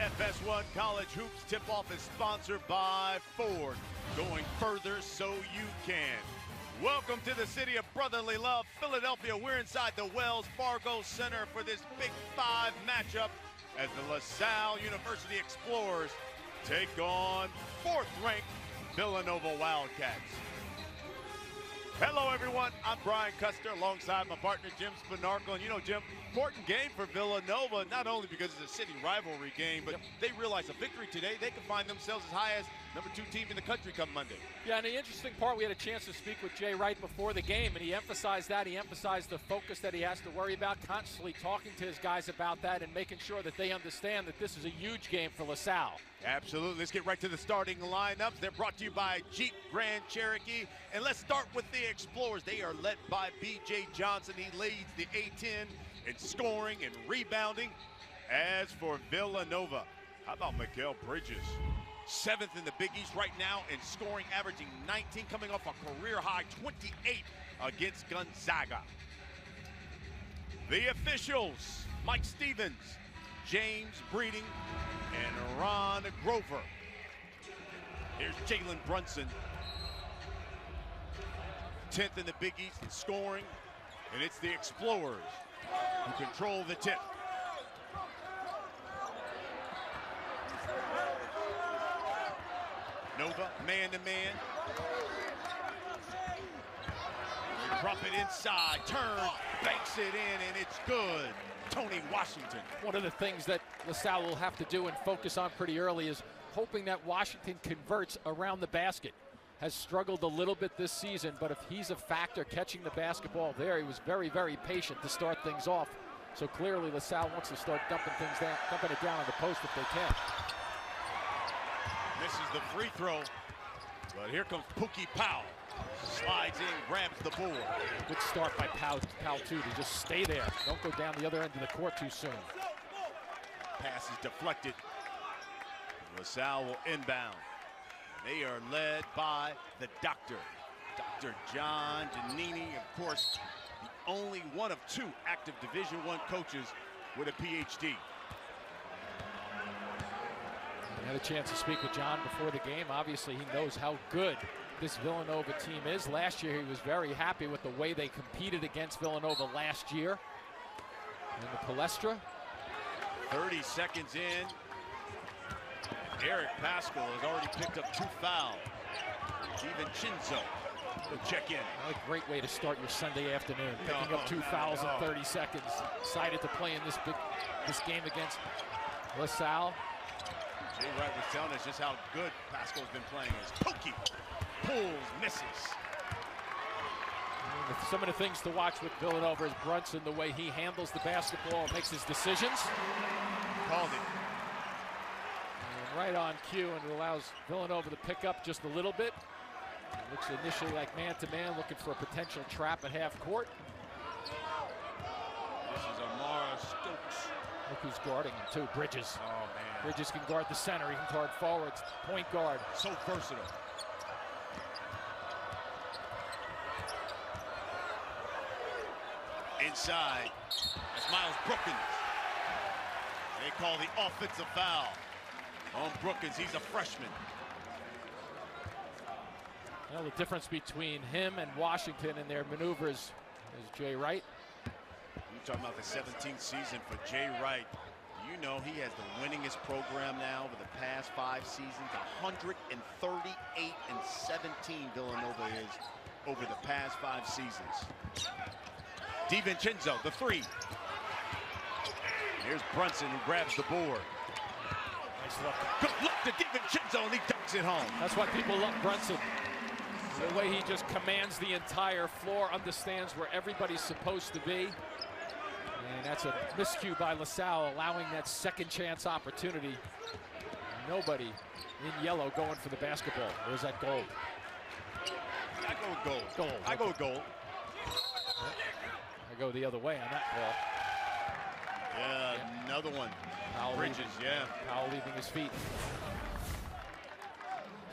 FS1 College Hoops tip-off is sponsored by Ford. Going further so you can. Welcome to the city of brotherly love, Philadelphia. We're inside the Wells Fargo Center for this Big Five matchup as the LaSalle University Explorers take on fourth-ranked Villanova Wildcats. Hello, everyone. I'm Brian Custer alongside my partner, Jim Spinarco. And you know, Jim, important game for Villanova, not only because it's a city rivalry game, but they realize a victory today, they can find themselves as high as #2 team in the country come Monday. Yeah, and the interesting part, we had a chance to speak with Jay Wright before the game, and he emphasized that. He emphasized the focus that he has to worry about, constantly talking to his guys about that and making sure that they understand that this is a huge game for LaSalle. Absolutely. Let's get right to the starting lineups. They're brought to you by Jeep Grand Cherokee. And let's start with the Explorers. They are led by B.J. Johnson. He leads the A-10 in scoring and rebounding. As for Villanova, how about Mikal Bridges? 7th in the Big East right now in scoring, averaging 19, coming off a career-high 28 against Gonzaga. The officials, Mike Stevens, James Breeding, and Ron Grover. Here's Jalen Brunson, 10th in the Big East in scoring, and it's the Explorers who control the tip. Nova, man-to-man. Drop it inside, turn, banks it in, and it's good. Tony Washington. One of the things that LaSalle will have to do and focus on pretty early is hoping that Washington converts around the basket. Has struggled a little bit this season, but if he's a factor catching the basketball there, he was very, very patient to start things off. So clearly LaSalle wants to start dumping it down on the post if they can. Misses the free throw, but here comes Pookie Powell. Slides in, grabs the board. Good start by Powell too, to just stay there. Don't go down the other end of the court too soon. Pass is deflected. LaSalle will inbound. They are led by the doctor, Dr. John Giannini, of course, the only one of 2 active Division I coaches with a PhD. I had a chance to speak with John before the game. Obviously, he knows how good this Villanova team is. Last year, he was very happy with the way they competed against Villanova last year. In the Palestra. 30 seconds in. Eric Pascal has already picked up 2 fouls. DiVincenzo will check in. What a great way to start your Sunday afternoon. Picking up 2 fouls in 30 seconds. Excited to play in this game against LaSalle. Jay Wright was telling us just how good Pascal's been playing. As Pookie pulls, misses. Some of the things to watch with Villanova is Brunson, the way he handles the basketball and makes his decisions. Called it. And right on cue, and it allows Villanova to pick up just a little bit. It looks initially like man-to-man, looking for a potential trap at half court. This is Amara Stokes. Look who's guarding him too, Bridges. Oh, man. Bridges can guard the center, he can guard forwards, point guard. So versatile. Inside, that's Miles Brookins. They call the offensive foul on Brookins. He's a freshman. Well, the difference between him and Washington in their maneuvers is Jay Wright. You're talking about the 17th season for Jay Wright. You know he has the winningest program now over the past 5 seasons. 138 and 17 Villanova is over the past 5 seasons. DiVincenzo, the 3. Here's Brunson who grabs the board. Nice look. Good look to DiVincenzo, and he dunks it home. That's why people love Brunson. The way he just commands the entire floor, understands where everybody's supposed to be. And that's a miscue by LaSalle, allowing that second chance opportunity. Nobody in yellow going for the basketball. There's that goal. I go with goal. Goal. I go with goal. I go the other way on that ball. Yeah, another one. Powell Bridges, yeah. Powell leaving his feet.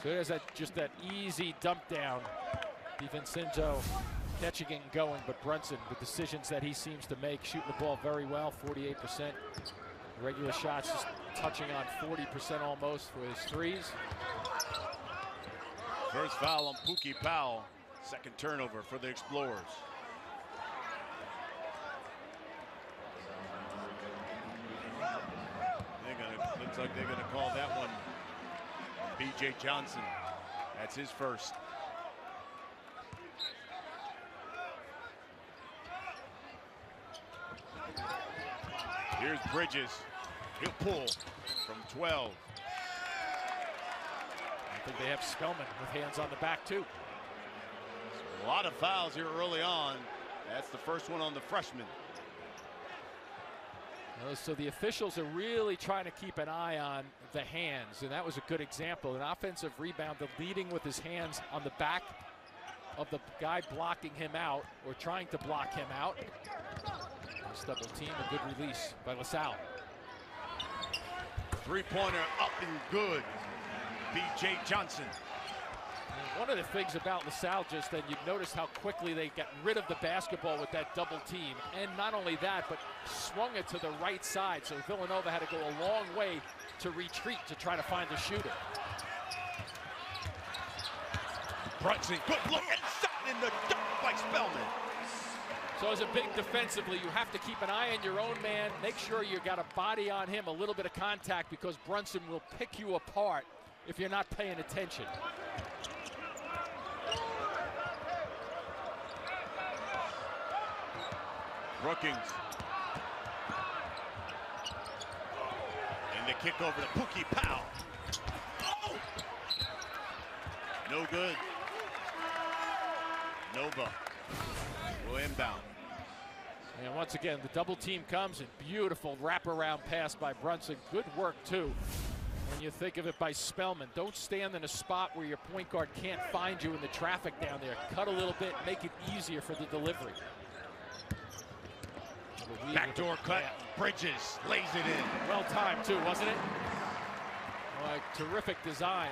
So there's just that easy dump down. DiVincenzo catching and going, but Brunson, the decisions that he seems to make, shooting the ball very well, 48%. Regular shots just touching on 40% almost for his threes. First foul on Pookie Powell. Second turnover for the Explorers. Looks like they're gonna call that one B.J. Johnson. That's his first. Here's Bridges. He'll pull from 12. I think they have Spellman with hands on the back too. A lot of fouls here early on. That's the first one on the freshman. So the officials are really trying to keep an eye on the hands, and that was a good example. An offensive rebound, the leading with his hands on the back of the guy blocking him out or trying to block him out. Nice double team, a good release by LaSalle. Three-pointer up and good. B.J. Johnson. One of the things about LaSalle, just then, you notice how quickly they got rid of the basketball with that double team. And not only that, but swung it to the right side. So Villanova had to go a long way to retreat to try to find the shooter. Brunson, good look, and shot in the dunk by Spellman. So as a big defensively, you have to keep an eye on your own man. Make sure you got a body on him, a little bit of contact, because Brunson will pick you apart if you're not paying attention. Brookings. And the kick over to Pookie Powell. Oh! No good. Nova will inbound. And once again, the double team comes, and beautiful wraparound pass by Brunson. Good work, too. When you think of it by Spellman, don't stand in a spot where your point guard can't find you in the traffic down there. Cut a little bit, make it easier for the delivery. Backdoor cut, Bridges lays it in. Well timed too, wasn't it? Terrific design.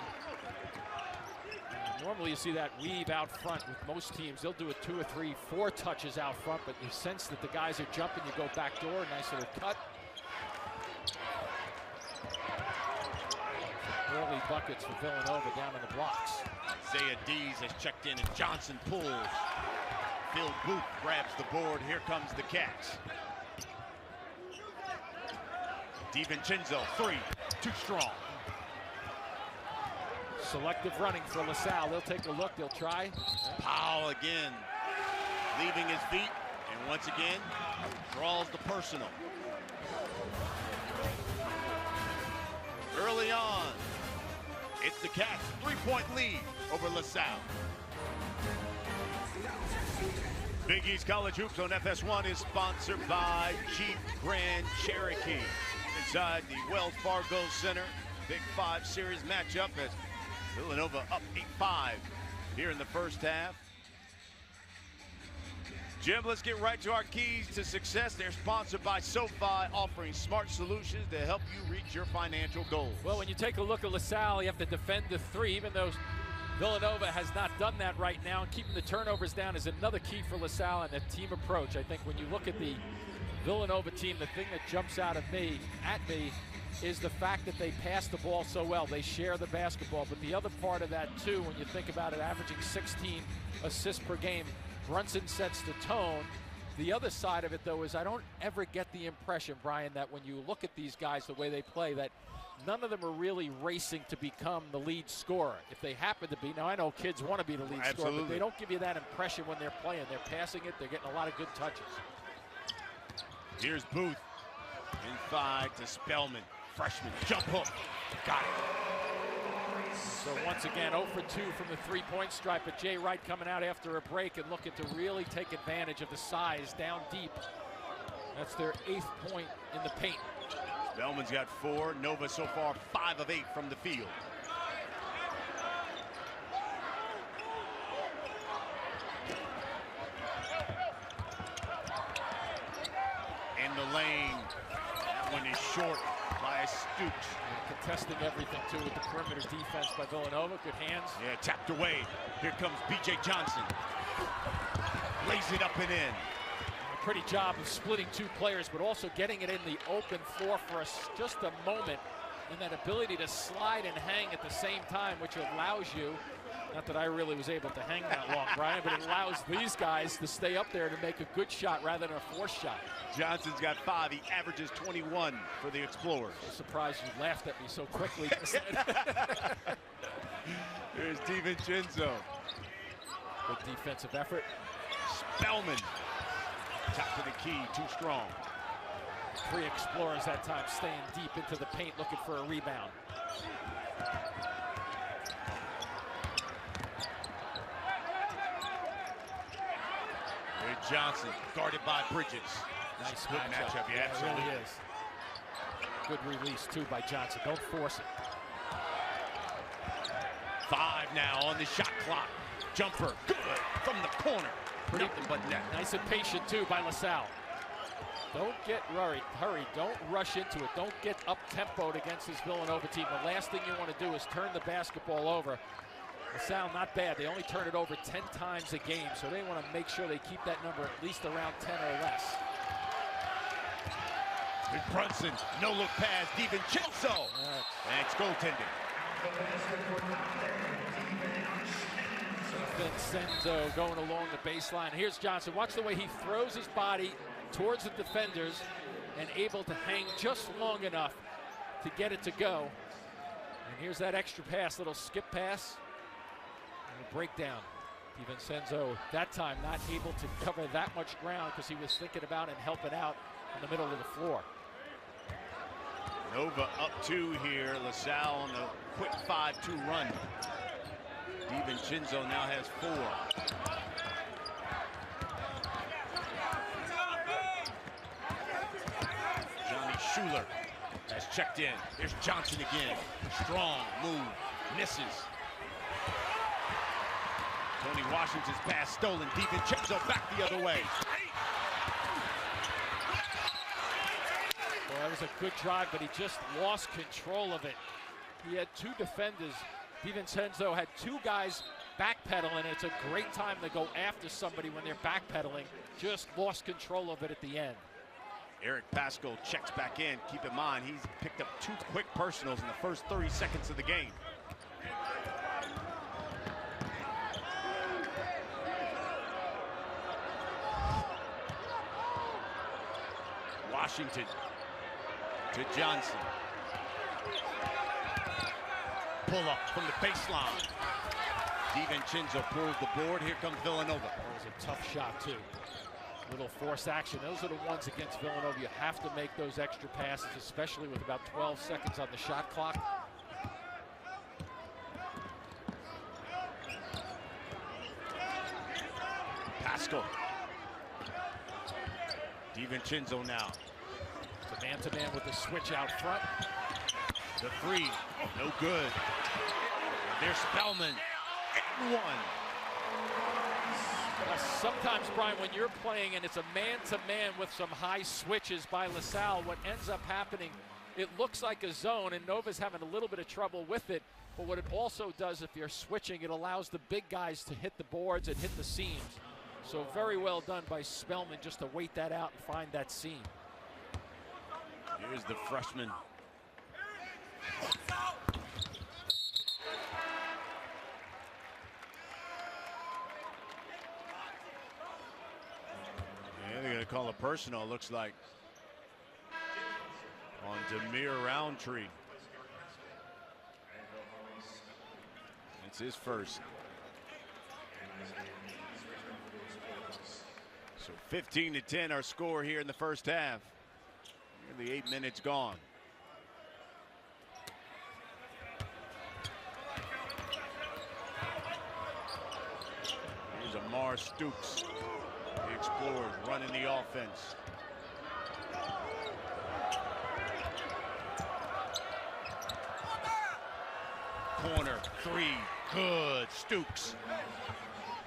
Normally you see that weave out front with most teams. They'll do it 2 or 3, 4 touches out front, but you sense that the guys are jumping. You go backdoor, nice little cut. Early buckets for Villanova down in the blocks. Isaiah Dees has checked in, and Johnson pulls. Phil Booth grabs the board. Here comes the Cats. DiVincenzo, 3, too strong. Selective running for LaSalle. They'll take a look, they'll try. Powell again, leaving his feet, and once again, draws the personal. Early on, it's the Cats' 3-point lead over LaSalle. Big East College Hoops on FS1 is sponsored by Jeep Grand Cherokee. Inside the Wells Fargo Center, Big 5 Series matchup as Villanova up 8-5 here in the first half. Jim, let's get right to our keys to success. They're sponsored by SoFi, offering smart solutions to help you reach your financial goals. Well, when you take a look at LaSalle, you have to defend the 3, even though Villanova has not done that right now, and keeping the turnovers down is another key for LaSalle and the team approach. I think when you look at the Villanova team, the thing that jumps out at me is the fact that they pass the ball so well. They share the basketball, but the other part of that too, when you think about it, averaging 16 assists per game, Brunson sets the tone. The other side of it, though, is I don't ever get the impression, Brian, that when you look at these guys, the way they play, that none of them are really racing to become the lead scorer. If they happen to be, now I know kids want to be the lead scorer, but they don't give you that impression when they're playing. They're passing it, they're getting a lot of good touches. Here's Booth, inside to Spellman, freshman, jump hook, got it. So once again, 0 for 2 from the three-point stripe, but Jay Wright coming out after a break and looking to really take advantage of the size down deep. That's their 8th point in the paint. Spellman's got 4. Nova so far 5 of 8 from the field. In the lane. That one is short by Stoops. Contesting everything, too, with the perimeter defense by Villanova. Good hands. Yeah, tapped away. Here comes B.J. Johnson. Lays it up and in. pretty job of splitting two players, but also getting it in the open floor for just a moment, and that ability to slide and hang at the same time, which allows you, not that I really was able to hang that long, Brian, but it allows these guys to stay up there to make a good shot rather than a forced shot. Johnson's got 5. He averages 21 for the Explorers. I'm surprised you laughed at me so quickly. Here's DiVincenzo. Good defensive effort. Spellman. Top of the key, too strong. 3 Explorers that time staying deep into the paint looking for a rebound. Here's Johnson, guarded by Bridges. Nice good matchup. Yeah, absolutely. It really is. Good release, too, by Johnson. Don't force it. 5 now on the shot clock. Jumper, good from the corner. Nothing but net. Nice and patient, too, by LaSalle. Don't get hurried. Don't rush into it. Don't get up-tempoed against this Villanova team. The last thing you want to do is turn the basketball over. LaSalle, not bad. They only turn it over 10 times a game, so they want to make sure they keep that number at least around 10 or less. With Brunson, no-look pass, DiVincenzo. And it's goaltending. DiVincenzo going along the baseline. Here's Johnson. Watch the way he throws his body towards the defenders and able to hang just long enough to get it to go. And here's that extra pass, little skip pass. And a breakdown. DiVincenzo, that time, not able to cover that much ground because he was thinking about and helping out in the middle of the floor. Nova up 2 here. LaSalle on the quick 5-2 run. DiVincenzo now has 4. Johnny Schuler has checked in. Here's Johnson again. Strong move. Misses. Tony Washington's pass stolen. DiVincenzo back the other way. Well, that was a good drive, but he just lost control of it. He had 2 defenders. DiVincenzo had 2 guys backpedaling. It's a great time to go after somebody when they're backpedaling. Just lost control of it at the end. Eric Pascal checks back in. Keep in mind, he's picked up 2 quick personals in the first 30 seconds of the game. Washington to Johnson. Pull up from the baseline. DiVincenzo pulls the board. Here comes Villanova. That was a tough shot, too. Little forced action. Those are the ones against Villanova. You have to make those extra passes, especially with about 12 seconds on the shot clock. Pascal. DiVincenzo now. It's a man-to-man with the switch out front. The 3, no good. There's Spellman. And 1. Sometimes, Brian, when you're playing and it's a man-to-man with some high switches by LaSalle, what ends up happening, it looks like a zone, and Nova's having a little bit of trouble with it. But what it also does, if you're switching, it allows the big guys to hit the boards and hit the seams. So very well done by Spellman just to wait that out and find that seam. Here's the freshman. Yeah, they're going to call a personal, looks like, on Demir Roundtree. It's his first. So 15-10 our score here in the first half. Nearly 8 minutes gone. Here's Amar Stoops. The Explorers running the offense. Corner 3, good. Stoops.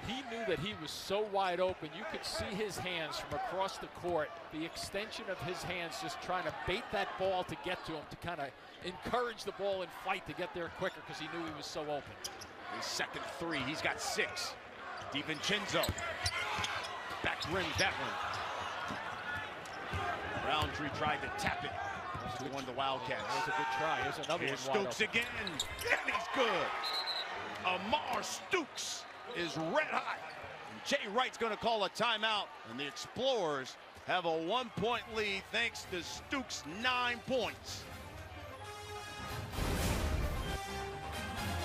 He knew that he was so wide open. You could see his hands from across the court, the extension of his hands just trying to bait that ball to get to him, to kind of encourage the ball and fight to get there quicker because he knew he was so open. His second 3, he's got 6. DiVincenzo. Back rim that one. Roundtree tried to tap it. He won the Wildcats. That was a good try. Here's another Here's one. Stokes again, and he's good. Amar Stokes is red hot. And Jay Wright's going to call a timeout, and the Explorers have a 1-point lead thanks to Stokes' 9 points.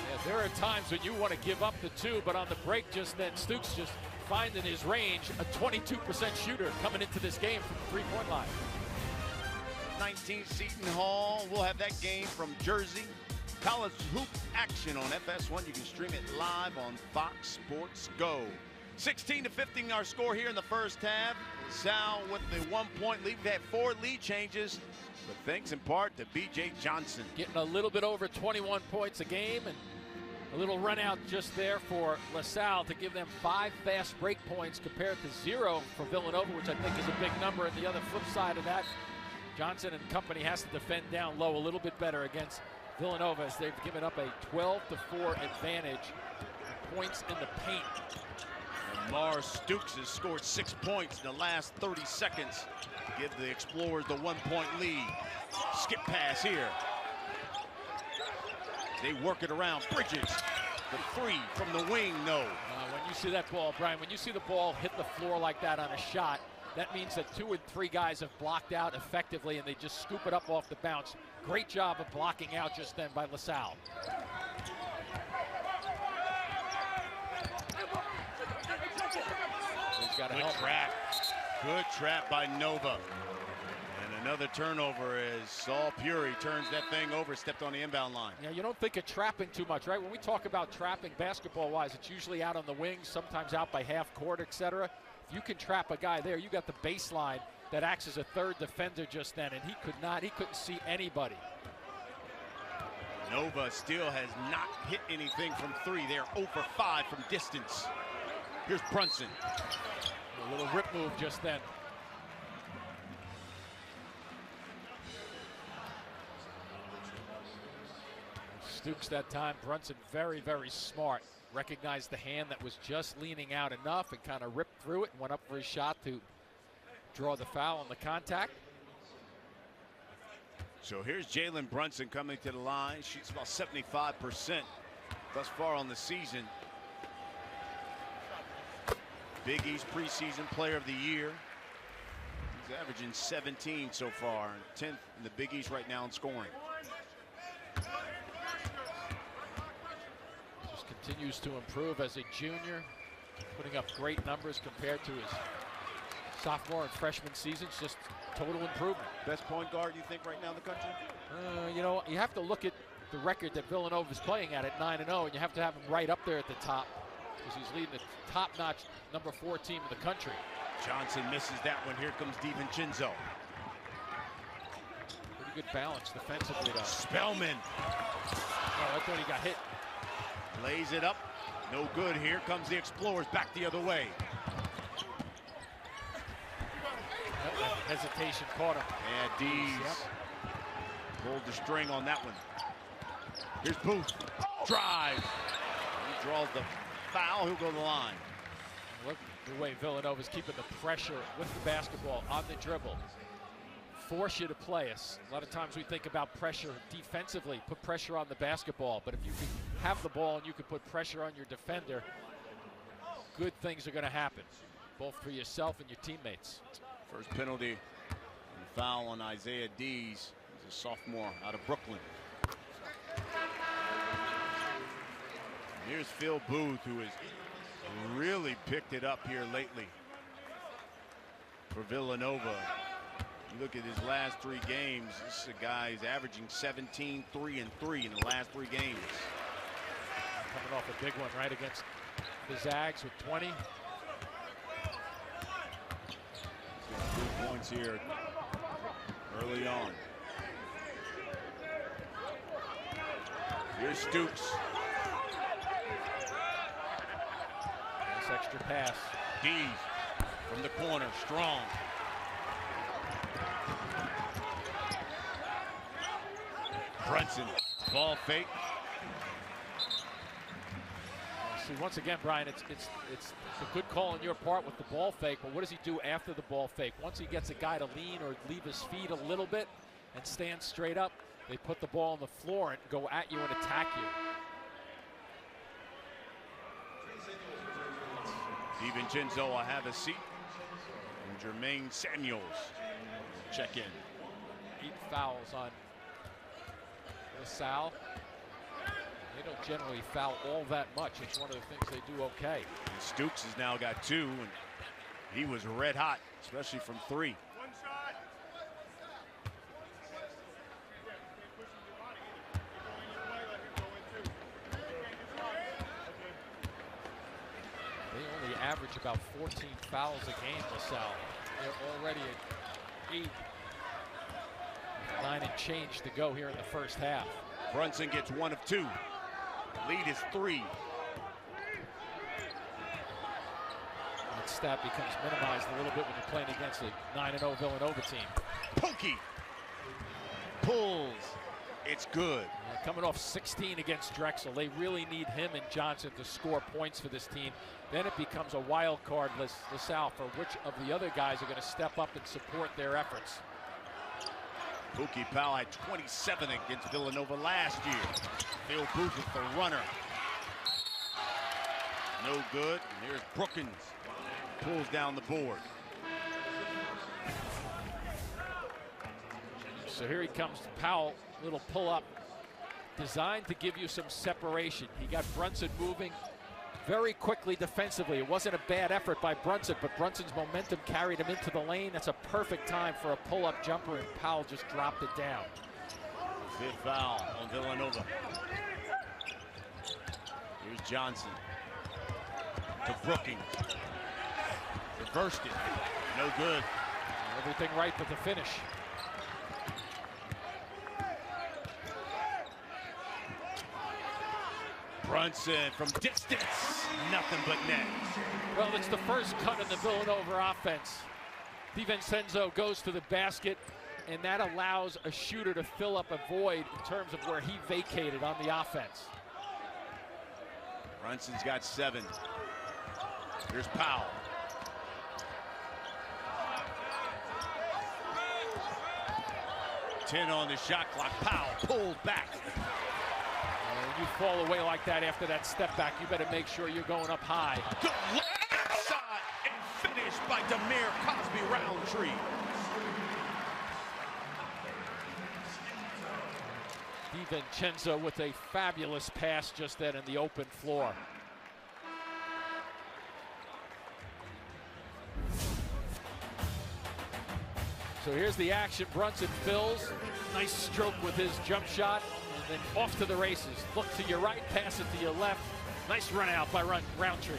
Yeah, there are times when you want to give up the 2, but on the break just then, Stokes just finding his range, a 22% shooter coming into this game from the 3-point line. 19 Seton Hall. We'll have that game from Jersey. College hoop action on FS1. You can stream it live on Fox Sports Go. 16-15 our score here in the first half. Salle with the 1-point lead. We've had 4 lead changes, but thanks in part to B.J. Johnson. Getting a little bit over 21 points a game, and a little run out just there for LaSalle to give them 5 fast break points compared to 0 for Villanova, which I think is a big number. And the other flip side of that, Johnson and company has to defend down low a little bit better against Villanova as they've given up a 12-4 advantage points in the paint. Amar Stokes has scored 6 points in the last 30 seconds to give the Explorers the 1-point lead. Skip pass here. They work it around. Bridges, the 3 from the wing, no. When you see that ball, Brian, when you see the ball hit the floor like that on a shot, that means that 2 or 3 guys have blocked out effectively, and they just scoop it up off the bounce. Great job of blocking out just then by LaSalle. He's got a good trap. Good trap by Nova. And another turnover as Saul Puri turns that thing over, stepped on the inbound line. Yeah, you don't think of trapping too much, right? When we talk about trapping basketball-wise, it's usually out on the wings, sometimes out by half court, etc. If you can trap a guy there, you got the baseline that acts as a 3rd defender just then, and he couldn't see anybody. Nova still has not hit anything from 3. They're 0 for 5 from distance. Here's Brunson. A little rip move just then. Stokes that time. Brunson very, very smart. Recognized the hand that was just leaning out enough and kind of ripped through it and went up for his shot to draw the foul on the contact. So here's Jalen Brunson coming to the line. Shoots about 75% thus far on the season. Big East preseason player of the year. He's averaging 17 so far, and 10th in the Big East right now in scoring. Just continues to improve as a junior, putting up great numbers compared to his sophomore and freshman seasons. Just total improvement. Best point guard you think right now in the country? You know, you have to look at the record that Villanova is playing at 9-0, and you have to have him right up there at the top, because he's leading the top-notch number 4 team in the country. Johnson misses that one. Here comes DiVincenzo. Pretty good balance defensively, though. Spellman. Oh, I thought he got hit. Lays it up. No good. Here comes the Explorers back the other way. Hesitation caught him. And Dees pulled the string on that one. Here's Booth. Drive. He draws the foul. He'll go to the line. Look the way Villanova's keeping the pressure with the basketball on the dribble. Force you to play us. A lot of times we think about pressure defensively, put pressure on the basketball, but if you can have the ball and you can put pressure on your defender, good things are going to happen, both for yourself and your teammates. First penalty and foul on Isaiah Dees. He's a sophomore out of Brooklyn. Here's Phil Booth, who has really picked it up here lately for Villanova. You look at his last 3 games, this is a guy who's averaging 17, 3, and 3 in the last 3 games. Coming off a big one right against the Zags with 20. He's got 3 points here early on. Here's Stokes. Nice extra pass. Dees from the corner, strong. Brunson, ball fake. See, once again, Brian, it's a good call on your part with the ball fake, but what does he do after the ball fake? Once he gets a guy to lean or leave his feet a little bit and stand straight up, they put the ball on the floor and go at you and attack you. DiVincenzo will have a seat. And Jermaine Samuels check in. 8 fouls on Salle. They don't generally foul all that much. It's one of the things they do okay. And Stooks has now got 2, and he was red hot, especially from 3. One shot. They only average about 14 fouls a game, LaSalle. They're already at 8. 9 and change to go here in the first half. Brunson gets 1 of 2. Lead is 3. That stat becomes minimized a little bit when you're playing against a 9-0 Villanova team. Pokey pulls. It's good. Coming off 16 against Drexel, they really need him and Johnson to score points for this team. Then it becomes a wild card, LaSalle, for which of the other guys are going to step up and support their efforts. Pookie Powell had 27 against Villanova last year. Phil Booth with the runner. No good. And here's Brookins. Pulls down the board. So here he comes, Powell, little pull up, designed to give you some separation. He got Brunson moving very quickly defensively. It wasn't a bad effort by Brunson, but Brunson's momentum carried him into the lane. That's a perfect time for a pull-up jumper, and Powell just dropped it down. 5th foul on Villanova. Here's Johnson to Brookings. Reversed it. No good. Everything right but the finish. Brunson from distance. Nothing but net. Well, it's the first cut in the Villanova offense. DiVincenzo goes to the basket, and that allows a shooter to fill up a void in terms of where he vacated on the offense. Brunson's got 7. Here's Powell. Ten on the shot clock. Powell pulled back. When you fall away like that after that step back, you better make sure you're going up high. Good shot and finished by Demir Cosby Roundtree. DiVincenzo with a fabulous pass just then in the open floor. So here's the action. Brunson fills. Nice stroke with his jump shot. And then off to the races. Look to your right, pass it to your left. Nice run out by Roundtree.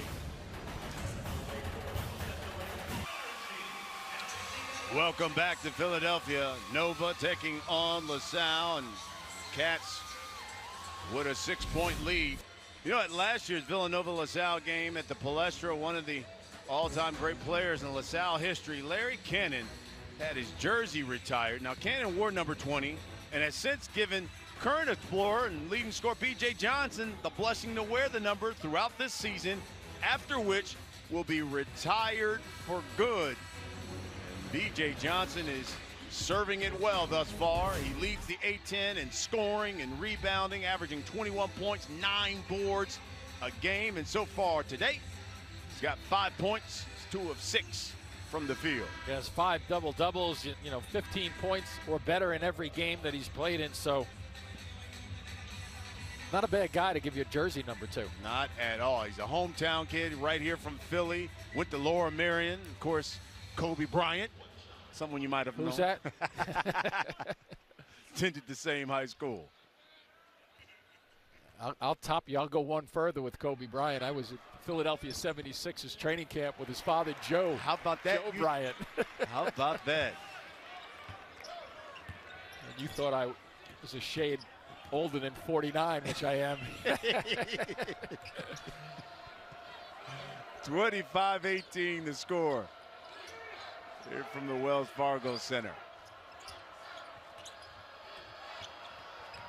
Welcome back to Philadelphia. Nova taking on LaSalle, and Cats with a 6-point lead. You know, at last year's Villanova-LaSalle game at the Palestra, one of the all-time great players in LaSalle history, Larry Cannon, had his jersey retired. Now, Cannon wore number 20 and has since given current explorer and leading scorer B.J. Johnson the blessing to wear the number throughout this season, after which will be retired for good. And B.J. Johnson is serving it well thus far. He leads the A-10 in scoring and rebounding, averaging 21 points, 9 boards a game. And so far today, he's got 5 points, 2 of 6 from the field. He has 5 double-doubles, 15 points or better in every game that he's played in. So not a bad guy to give you a jersey number 2. Not at all. He's a hometown kid right here from Philly. Went to Laura Marion. Of course, Kobe Bryant, someone you might have known. Who's that? Attended the same high school. I'll top you. I'll go one further with Kobe Bryant. I was at Philadelphia 76ers training camp with his father, Joe. How about that? Joe Bryant. How about that? And you thought I was a shade older than 49, which I am. 25-18 the score. Here from the Wells Fargo Center.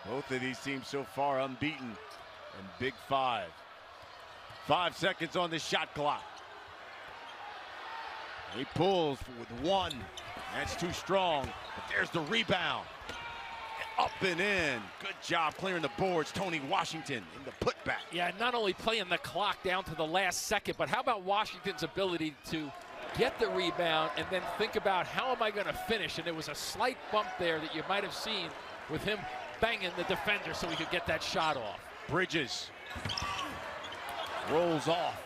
Both of these teams so far unbeaten in Big 5. 5 seconds on the shot clock. He pulls with one. That's too strong. But there's the rebound. Up and in. Good job clearing the boards. Tony Washington in the putback. Yeah, not only playing the clock down to the last second, but how about Washington's ability to get the rebound and then think about how am I going to finish? And there was a slight bump there that you might have seen with him banging the defender so he could get that shot off. Bridges rolls off.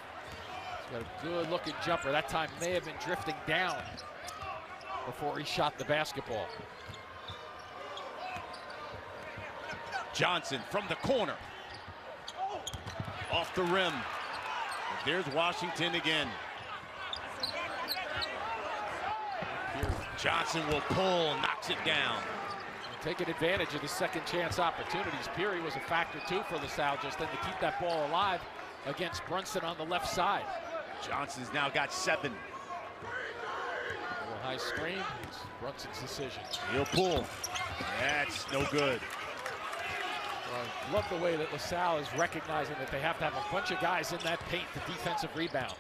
He's got a good looking jumper. That time may have been drifting down before he shot the basketball. Johnson from the corner. Off the rim. But there's Washington again. Johnson will pull, knocks it down. Taking advantage of the second chance opportunities. Peary was a factor too for LaSalle just then to keep that ball alive against Brunson on the left side. Johnson's now got 7. A little high screen. It's Brunson's decision. He'll pull. That's no good. Well, love the way that LaSalle is recognizing that they have to have a bunch of guys in that paint to defensive rebound.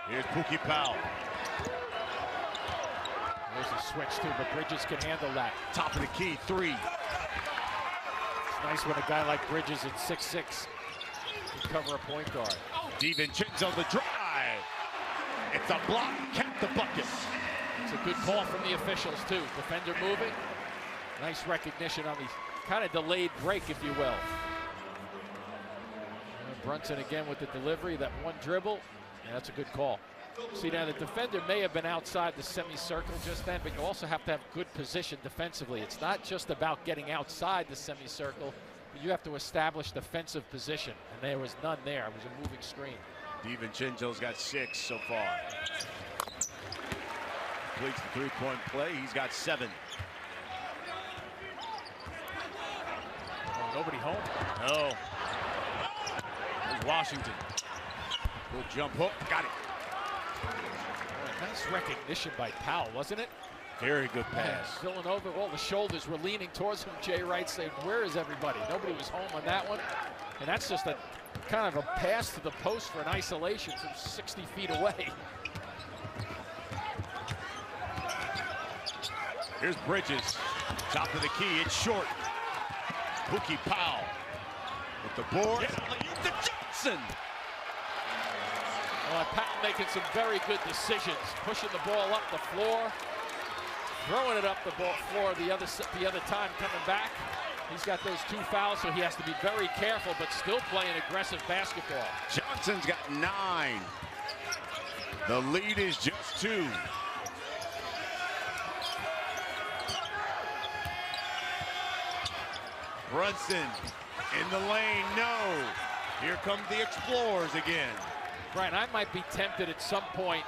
Here's Pookie Powell. There's a switch too, but Bridges can handle that. Top of the key, 3. It's nice when a guy like Bridges at 6'6" can cover a point guard. DiVincenzo the drive. It's a block, count the bucket. It's a good call from the officials too. Defender moving. Nice recognition on the kind of delayed break, if you will. And Brunson again with the delivery, that one dribble. Yeah, that's a good call. See, now the defender may have been outside the semicircle just then, but you also have to have good position defensively. It's not just about getting outside the semicircle, but you have to establish defensive position, and there was none there. It was a moving screen. DiVincenzo's got 6 so far. Completes the 3-point play. He's got 7. Oh, nobody home. No. There's Washington. Good jump hook, got it. Oh, nice recognition by Powell, wasn't it? Very good pass. Villanova, all the shoulders were leaning towards him. Jay Wright saying, where is everybody? Nobody was home on that one. And that's just a kind of a pass to the post for an isolation from 60 feet away. Here's Bridges. Top of the key, it's short. Pookie Powell with the board. To Johnson. Powell making some very good decisions, pushing the ball up the floor, throwing it up the floor the other time coming back. He's got those 2 fouls, so he has to be very careful, but still playing aggressive basketball. Johnson's got 9. The lead is just 2. Brunson in the lane, no. Here come the Explorers again. Brian, I might be tempted at some point,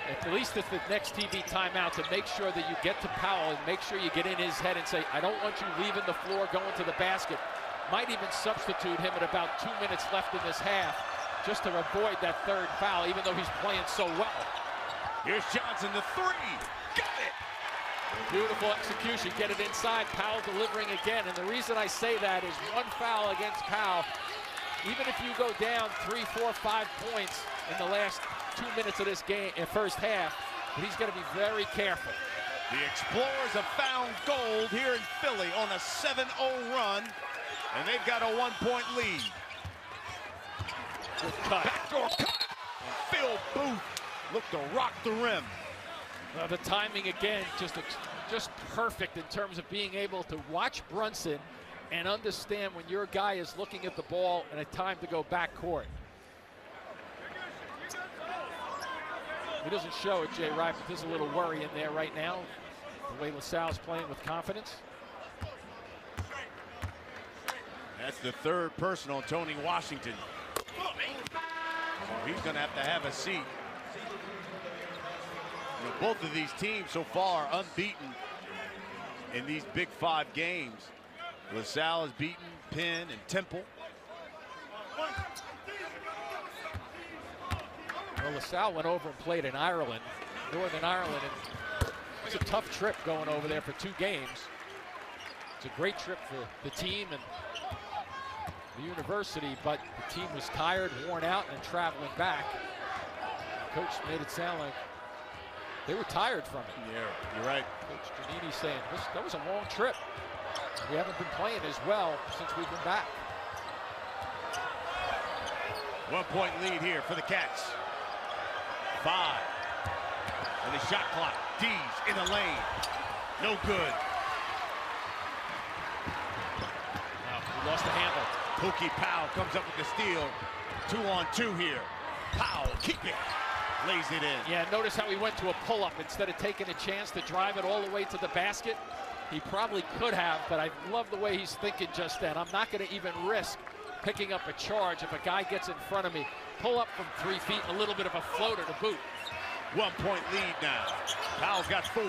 at least at the next TV timeout, to make sure that you get to Powell and make sure you get in his head and say, I don't want you leaving the floor going to the basket. Might even substitute him at about 2 minutes left in this half just to avoid that 3rd foul, even though he's playing so well. Here's Johnson, the 3. Got it! Beautiful execution, get it inside. Powell delivering again, and the reason I say that is 1 foul against Powell. Even if you go down 3, 4, 5 points in the last 2 minutes of this game, first half, but he's got to be very careful. The Explorers have found gold here in Philly on a 7-0 run, and they've got a 1-point lead. Good cut. Backdoor cut. And Phil Booth looked to rock the rim. The timing again, just perfect in terms of being able to watch Brunson and understand when your guy is looking at the ball and a time to go back court. He doesn't show it, Jay Wright, but there's a little worry in there right now. The way LaSalle's playing with confidence. That's the 3rd person on Tony Washington. So he's going to have a seat. You know, both of these teams so far unbeaten in these Big 5 games. LaSalle has beaten Penn and Temple. Well, LaSalle went over and played in Ireland, Northern Ireland, and it's a tough trip going over there for 2 games. It's a great trip for the team and the university, but the team was tired, worn out, and traveling back. Coach made it sound like they were tired from it. Yeah, you're right. Coach Giannini saying that was a long trip. We haven't been playing as well since we've been back. 1 point lead here for the Cats. 5. And the shot clock. D's in the lane. No good. He lost the handle. Pookie Powell comes up with the steal. 2-on-2 here. Powell, keep it. Lays it in. Yeah, notice how he went to a pull-up instead of taking a chance to drive it all the way to the basket. He probably could have, but I love the way he's thinking just then. I'm not going to even risk picking up a charge if a guy gets in front of me. Pull up from 3 feet, a little bit of a floater to boot. 1 point lead now. Powell's got 4.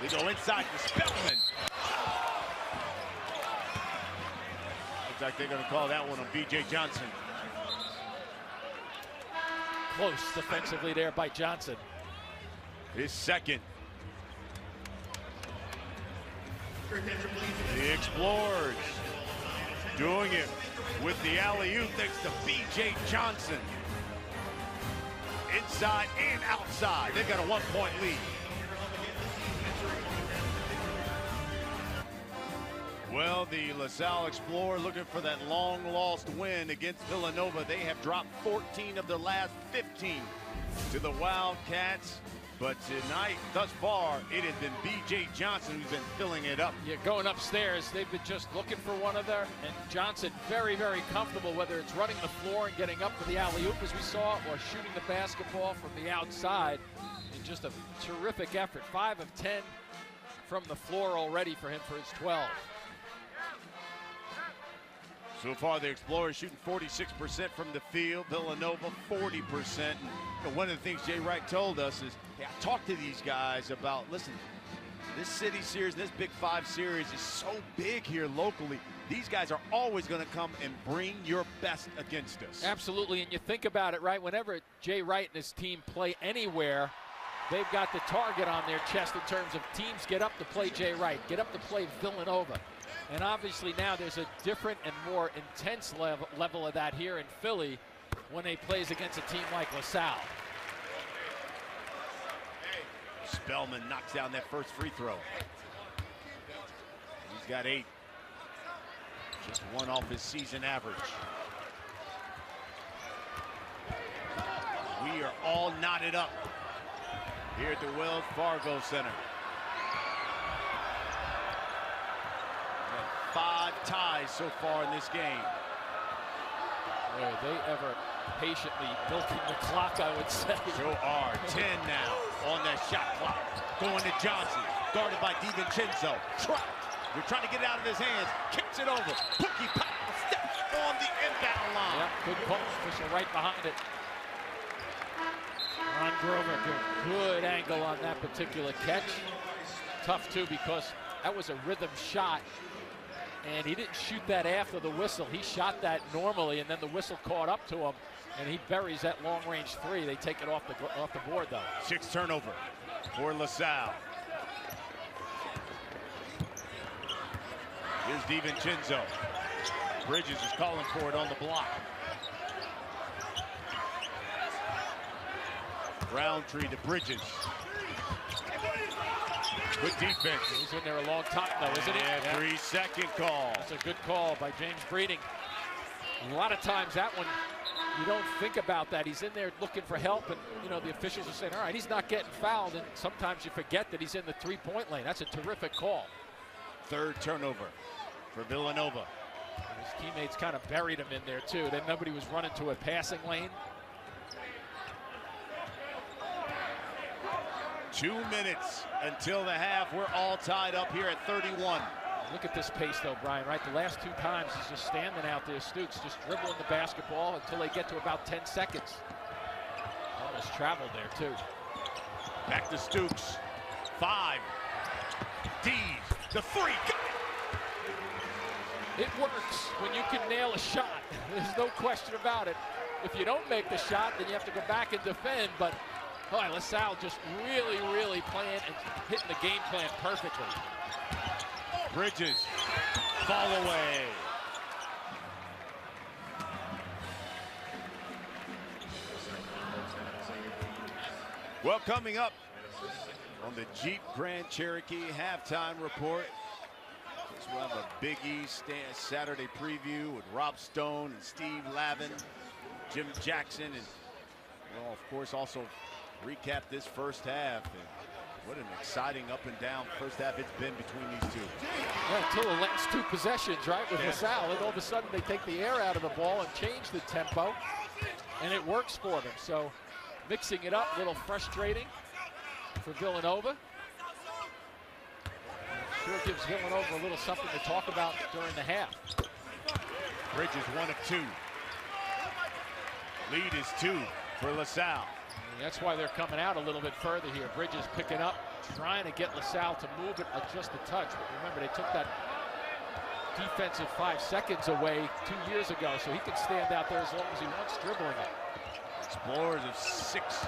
They go inside to Spellman. Looks like they're going to call that one on B.J. Johnson. Close defensively there by Johnson. His second. The Explorers doing it with the alley-oop thanks to B.J. Johnson. Inside and outside. They've got a 1 point lead. Well, the LaSalle Explorer looking for that long-lost win against Villanova. They have dropped 14 of their last 15 to the Wildcats. But tonight, thus far, it has been B.J. Johnson who's been filling it up. Yeah, going upstairs, they've been just looking for one of their, and Johnson very, very comfortable, whether it's running the floor and getting up for the alley-oop as we saw, or shooting the basketball from the outside. And just a terrific effort. 5 of 10 from the floor already for him for his 12. So far, the Explorers shooting 46% from the field. Villanova, 40%. And one of the things Jay Wright told us is, hey, I talked to these guys about, listen, this city series, this Big 5 series is so big here locally. These guys are always going to come and bring your best against us. Absolutely, and you think about it, right? Whenever Jay Wright and his team play anywhere, they've got the target on their chest in terms of teams get up to play Jay Wright, get up to play Villanova. And obviously now there's a different and more intense level of that here in Philly when they plays against a team like LaSalle. Spellman knocks down that first free throw. He's got 8. Just 1 off his season average. We are all knotted up here at the Wells Fargo Center. 5 ties so far in this game. Are they ever patiently milking the clock, I would say. So are 10 now on that shot clock. Going to Johnson, guarded by DiVincenzo. They're trying to get it out of his hands. Kicks it over. Pookie Powell steps on the inbound line. Yep, good call. Official right behind it. Ron Grover, good angle on that particular catch. Tough, too, because that was a rhythm shot. And he didn't shoot that after the whistle. He shot that normally, and then the whistle caught up to him, and he buries that long-range 3. They take it off the board, though. 6 turnover for LaSalle. Here's DiVincenzo. Bridges is calling for it on the block. Roundtree to Bridges. Good defense. He's in there a long time, though, isn't he? Yeah, 3-second call. That's a good call by James Breeding. A lot of times that one, you don't think about that. He's in there looking for help, and, you know, the officials are saying, all right, he's not getting fouled, and sometimes you forget that he's in the 3-point lane. That's a terrific call. 3rd turnover for Villanova. His teammates kind of buried him in there, too. Then nobody was running to a passing lane. 2 minutes until the half. We're all tied up here at 31. Look at this pace, though, Brian, right? The last 2 times he's just standing out there, Stooks, just dribbling the basketball until they get to about 10 seconds. Almost traveled there, too. Back to Stooks. 5. D. The 3. It works when you can nail a shot. There's no question about it. If you don't make the shot, then you have to go back and defend, but Oh, LaSalle just really playing and hitting the game plan perfectly. Bridges, fall away. Well, coming up on the Jeep Grand Cherokee halftime report, we'll have a Big East Saturday preview with Rob Stone and Steve Lavin, Jim Jackson, and we'll, of course, also recap this first half. And what an exciting up and down first half it's been between these two. Yeah, until the last two possessions, right, with LaSalle, and all of a sudden they take the air out of the ball and change the tempo, and it works for them. So mixing it up, a little frustrating for Villanova. Sure gives Villanova a little something to talk about during the half. Bridges 1 of 2. Lead is 2 for LaSalle. And that's why they're coming out a little bit further here. Bridges picking up, trying to get LaSalle to move it just a touch. But remember, they took that defensive 5 seconds away 2 years ago, so he can stand out there as long as he wants dribbling it. Explorers of 6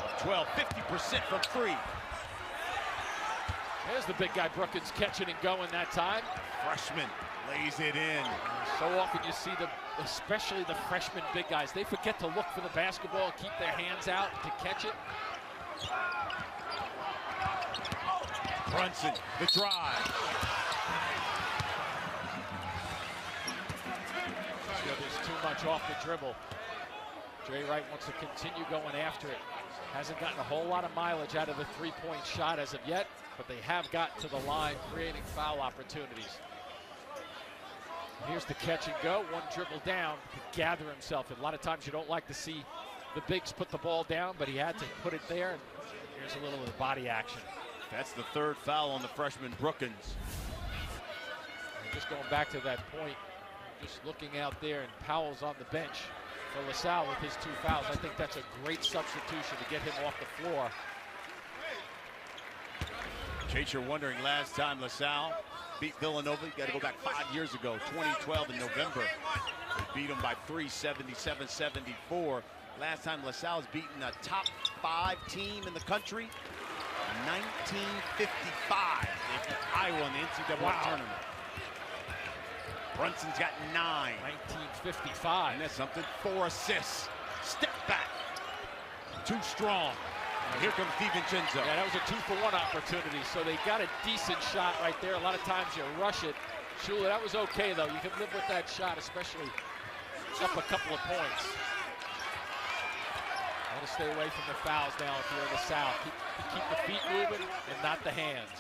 of 12, 50% from 3. There's the big guy Brookins catching and going that time. Freshman lays it in. So often you see especially the freshman big guys, they forget to look for the basketball, keep their hands out to catch it. Brunson, the drive. There's too much off the dribble. Jay Wright wants to continue going after it. Hasn't gotten a whole lot of mileage out of the three-point shot as of yet, but they have got to the line, creating foul opportunities. And here's the catch and go, one dribble down to gather himself. And a lot of times you don't like to see the bigs put the ball down, but he had to put it there. And here's a little of the body action. That's the 3rd foul on the freshman Brookins. And just going back to that point, just looking out there, and Powell's on the bench for LaSalle with his 2 fouls. I think that's a great substitution to get him off the floor. In case you're wondering, last time LaSalle beat Villanova, you got to go back 5 years ago, 2012 in November. They beat them by 3, 77-74. Last time LaSalle's beaten a top 5 team in the country, 1955. They beat Iowa in the NCAA tournament. Brunson's got 9. 1955. And that's something. 4 assists. Step back. Too strong. And here comes DiVincenzo. Yeah, that was a 2-for-1 opportunity. So they got a decent shot right there. A lot of times you rush it. Shula, that was okay though. You can live with that shot, especially up a couple of points. Want to stay away from the fouls now if you're in the South. Keep the feet moving and not the hands.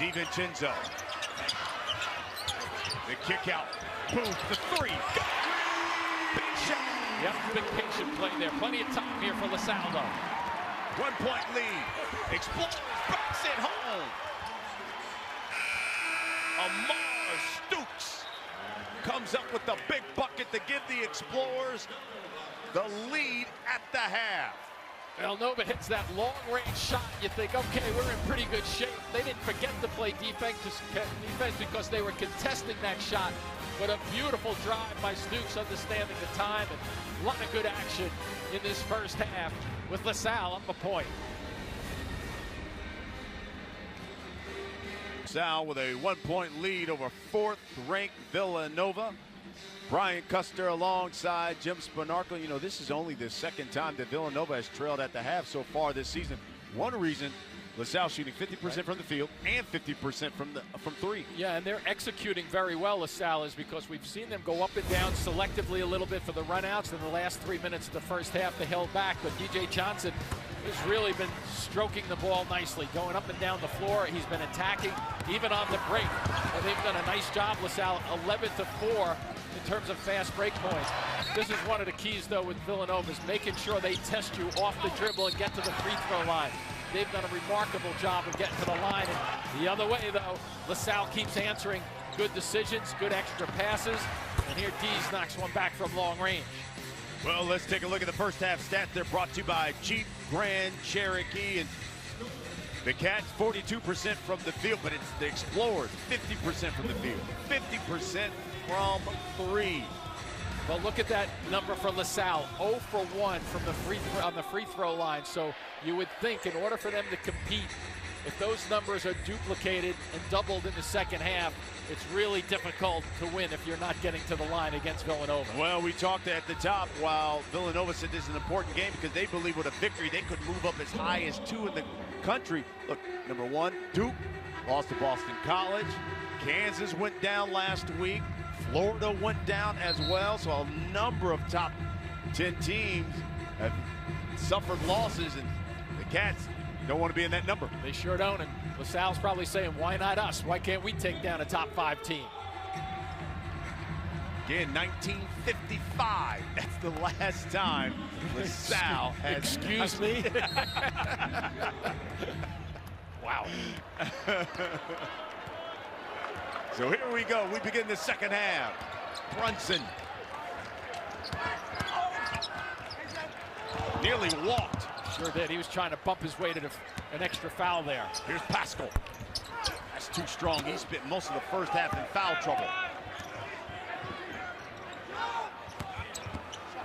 DiVincenzo. The kick out. Boom, the 3. Big shot. Yep, big patient play there. Plenty of time here for LaSalle though. 1-point lead. Explorers backs it home. Amar Stooks comes up with the big bucket to give the Explorers the lead at the half. Villanova hits that long-range shot. You think, okay, we're in pretty good shape. They didn't forget to play defense because they were contesting that shot. But a beautiful drive by Stooks, understanding the time, and a lot of good action in this first half with LaSalle on the point. LaSalle with a 1-point lead over 4th-ranked Villanova. Brian Custer alongside Jim Spanarkel. You know, this is only the 2nd time that Villanova has trailed at the half so far this season. One reason, LaSalle shooting 50% from the field and 50% from 3. Yeah, and they're executing very well, LaSalle, is because we've seen them go up and down selectively a little bit for the runouts. In the last 3 minutes of the first half, they held back, but DJ Johnson has really been stroking the ball nicely, going up and down the floor. He's been attacking, even on the break. And they've done a nice job, LaSalle, 11-4 in terms of fast break points. This is one of the keys, though, with Villanova, is making sure they test you off the dribble and get to the free throw line. They've done a remarkable job of getting to the line. And the other way, though, LaSalle keeps answering good decisions, good extra passes. And here Dees knocks one back from long range. Well, let's take a look at the first half stats. They're brought to you by Jeep Grand Cherokee. And the Cats, 42% from the field, but it's the Explorers, 50% from the field, 50% from 3. But look at that number for LaSalle, 0 for 1 from the on the free throw line. So you would think in order for them to compete, if those numbers are duplicated and doubled in the second half, it's really difficult to win if you're not getting to the line against Villanova. Well, we talked at the top while Villanova said this is an important game because they believe with a victory they could move up as high as 2 in the country. Look, number 1, Duke lost to Boston College. Kansas went down last week. Florida went down as well. So a number of top 10 teams have suffered losses, and the Cats don't want to be in that number. They sure don't, and LaSalle's probably saying, why not us? Why can't we take down a top 5 team? Again, 1955. That's the last time LaSalle has... Excuse me? Wow. So here we go. We begin the second half. Brunson nearly walked. Sure did. He was trying to bump his way to an extra foul there. Here's Pascal. That's too strong. He spent most of the first half in foul trouble.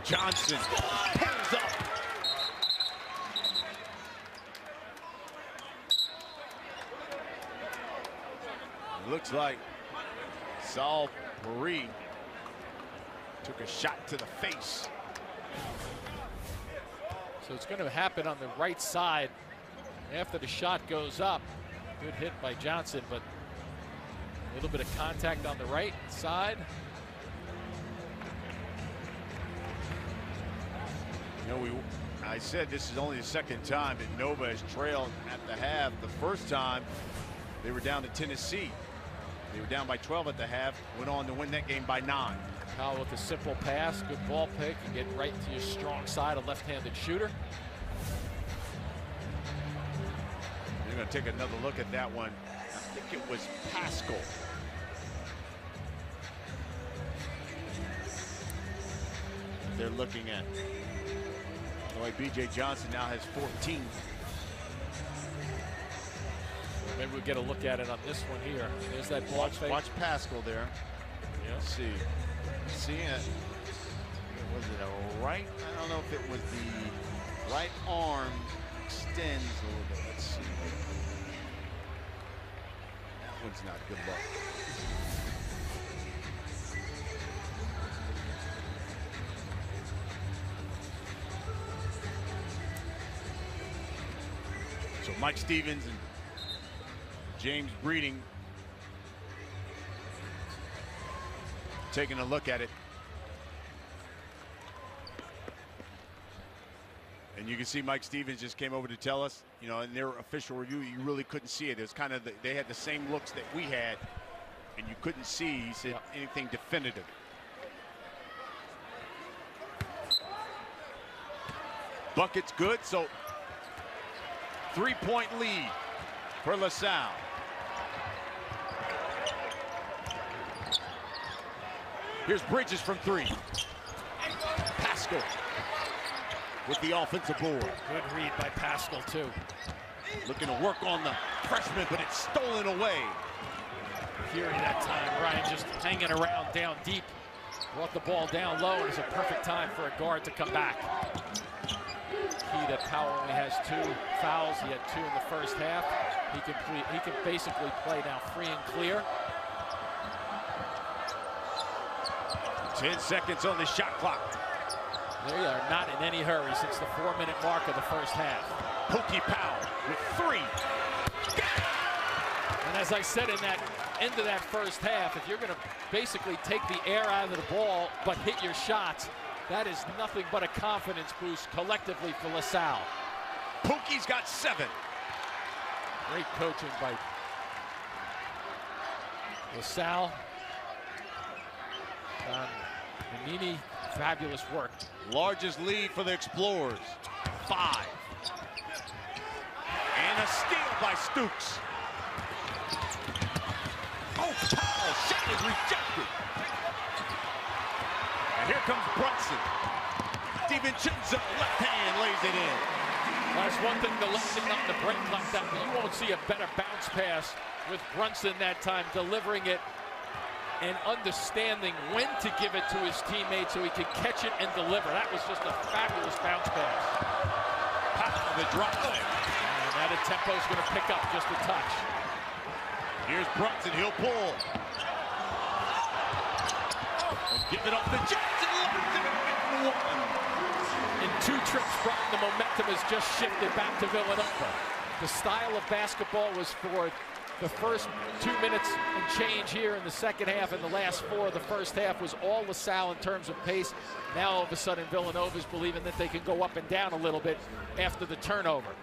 Johnson pulls up. It looks like Salle took a shot to the face. So it's going to happen on the right side after the shot goes up. Good hit by Johnson, but a little bit of contact on the right side. You know, I said this is only the second time that Nova has trailed at the half. The first time they were down to Tennessee. They were down by 12 at the half, went on to win that game by 9. Powell with a simple pass, good ball pick, and get right to your strong side, a left-handed shooter. You're going to take another look at that one. I think it was Pascal. They're looking at. Boy, B.J. Johnson now has 14. Maybe we'll get a look at it on this one here. There's that ball fake. Watch Pascal there. Yeah. Let's see. See it. Was it a right? I don't know if it was the right arm extends a little bit. Let's see. That one's not good luck. So Mike Stevens and James Breeding taking a look at it. And you can see Mike Stevens just came over to tell us, you know, in their official review, you really couldn't see it. It was kind of, they had the same looks that we had, and you couldn't see, he said, anything definitive. Bucket's good, so 3-point lead for LaSalle. Here's Bridges from 3. Pascal with the offensive board. Good read by Pascal, too. Looking to work on the freshman, but it's stolen away. Fury that time, Ryan just hanging around down deep. Brought the ball down low, and it's a perfect time for a guard to come back. Key that Powell only has 2 fouls. He had 2 in the first half. He can basically play now free and clear. 10 seconds on the shot clock. They are not in any hurry since the 4-minute mark of the first half. Pookie Powell with 3. And as I said in that end of that first half, if you're going to basically take the air out of the ball but hit your shots, that is nothing but a confidence boost collectively for LaSalle. Pookie's got 7. Great coaching by LaSalle. Manini, fabulous work. Largest lead for the Explorers, 5. And a steal by Stooks. Oh, Powell, shot is rejected. And here comes Brunson. DiVincenzo, left hand, lays it in. That's one thing to listen up the break like that, but you won't see a better bounce pass with Brunson that time, delivering it and understanding when to give it to his teammate so he can catch it and deliver. That was just a fabulous bounce pass. The drop. And that tempo is going to pick up just a touch. Here's Brunson. He'll pull. Give it off to Johnson. In 2 trips, the momentum has just shifted back to Villanova. The style of basketball was for the first 2 minutes and change here in the second half, and the last 4 of the first half was all LaSalle in terms of pace. Now all of a sudden Villanova's believing that they can go up and down a little bit after the turnover.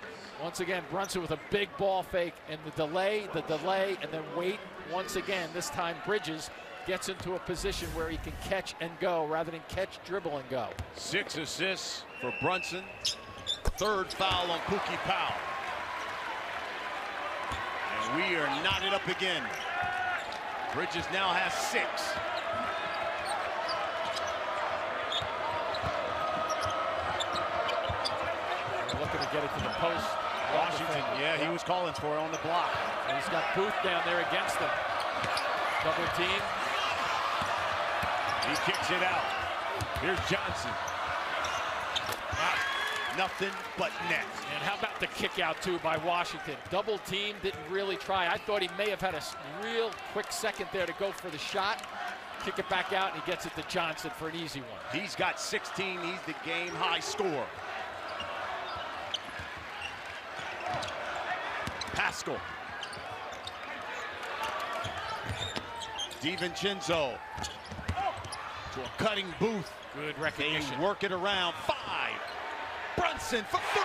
Once again, Brunson with a big ball fake, and the delay, and then wait once again. This time Bridges gets into a position where he can catch and go rather than catch, dribble, and go. 6 assists for Brunson. 3rd foul on Pookie Powell. And we are knotted up again. Bridges now has 6. They're looking to get it to the post. Washington, yeah, he was calling for it on the block. And he's got Booth down there against him. Double team. He kicks it out. Here's Johnson. Nothing but net. And how about the kick out too by Washington? Double team, didn't really try. I thought he may have had a real quick second there to go for the shot. Kick it back out, and he gets it to Johnson for an easy one. He's got 16. He's the game high scorer. Pascal. DiVincenzo to a cutting Booth. Good recognition. They work it around. 5. Brunson for 3.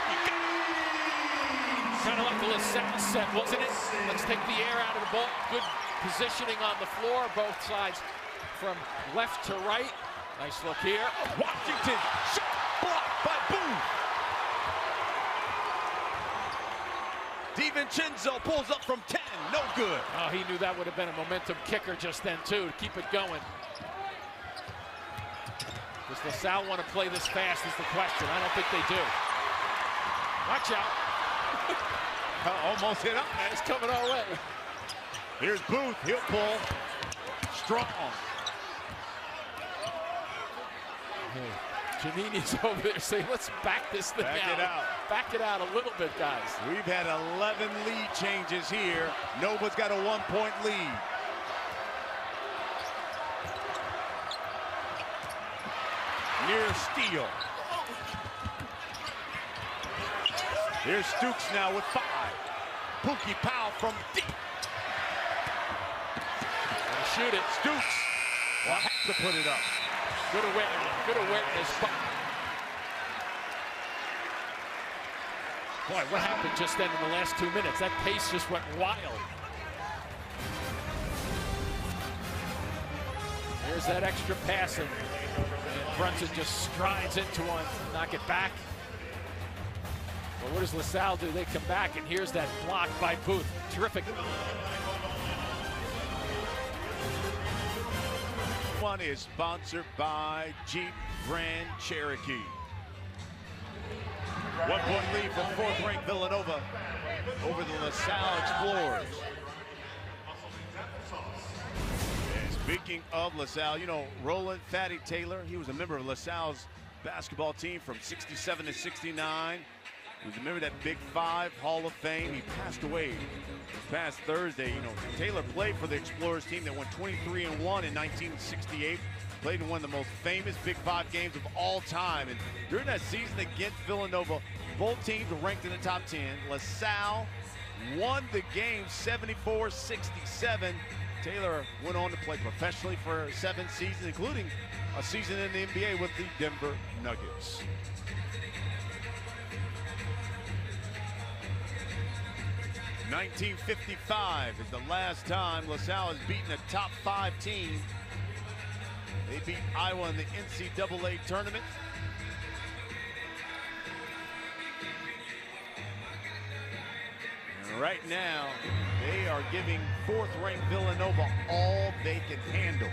Kind of like the LaSalle set, wasn't it? Let's take the air out of the ball. Good positioning on the floor, both sides from left to right. Nice look here. Washington, shot blocked by Booth. DiVincenzo pulls up from 10, no good. Oh, he knew that would have been a momentum kicker just then too, to keep it going. Does LaSalle want to play this fast is the question. I don't think they do. Watch out. Almost hit up. It's coming our way. Here's Booth, he'll pull. Strong. Giannini's over there saying, let's back this thing Back out. it out. Back it out a little bit, guys. We've had 11 lead changes here. Nova's got a 1-point lead. Near steal. Here's Stooks now with 5. Pookie Powell from deep. Shoot it. Stooks will have to put it up. Good awareness. Good awareness. Boy, what happened just then in the last 2 minutes? That pace just went wild. There's that extra passing. And Brunson just strides into one. Knock it back. Well, what does LaSalle do? They come back, and here's that block by Booth. Terrific. One is sponsored by Jeep Grand Cherokee. 1-point lead for 4th-ranked Villanova over the LaSalle Explorers. And speaking of LaSalle, you know, Roland Fatty Taylor, he was a member of LaSalle's basketball team from 67 to 69. He was a member of that Big 5 Hall of Fame. He passed away this past Thursday. You know, Taylor played for the Explorers team that won 23-1 in 1968. Played in one of the most famous Big 5 games of all time. And during that season against Villanova, both teams were ranked in the top 10. LaSalle won the game 74-67. Taylor went on to play professionally for 7 seasons, including a season in the NBA with the Denver Nuggets. $1955 is the last time LaSalle has beaten a top 5 team. They beat Iowa in the NCAA tournament. And right now, they are giving 4th-ranked Villanova all they can handle.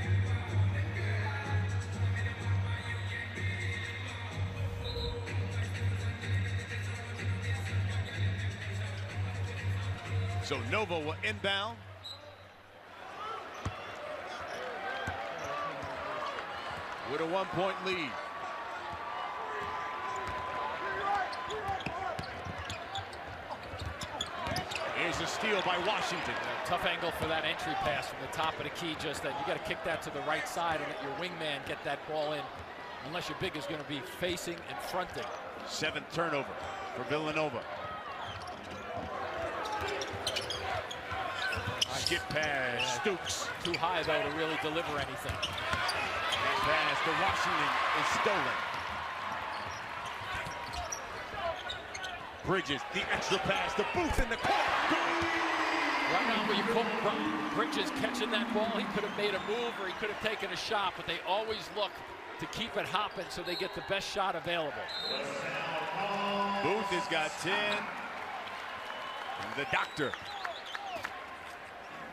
So Nova will inbound. with a 1-point lead. Here's a steal by Washington. Tough angle for that entry pass from the top of the key. Just that you got to kick that to the right side and let your wingman get that ball in, unless your big is going to be facing and fronting. 7th turnover for Villanova. Skip pass, Stoops. Too high, though, to really deliver anything. That pass to Washington is stolen. Bridges, the extra pass to Booth in the corner. Right now, where you put Bridges catching that ball, he could have made a move or he could have taken a shot, but they always look to keep it hopping so they get the best shot available. Booth has got 10. And the doctor,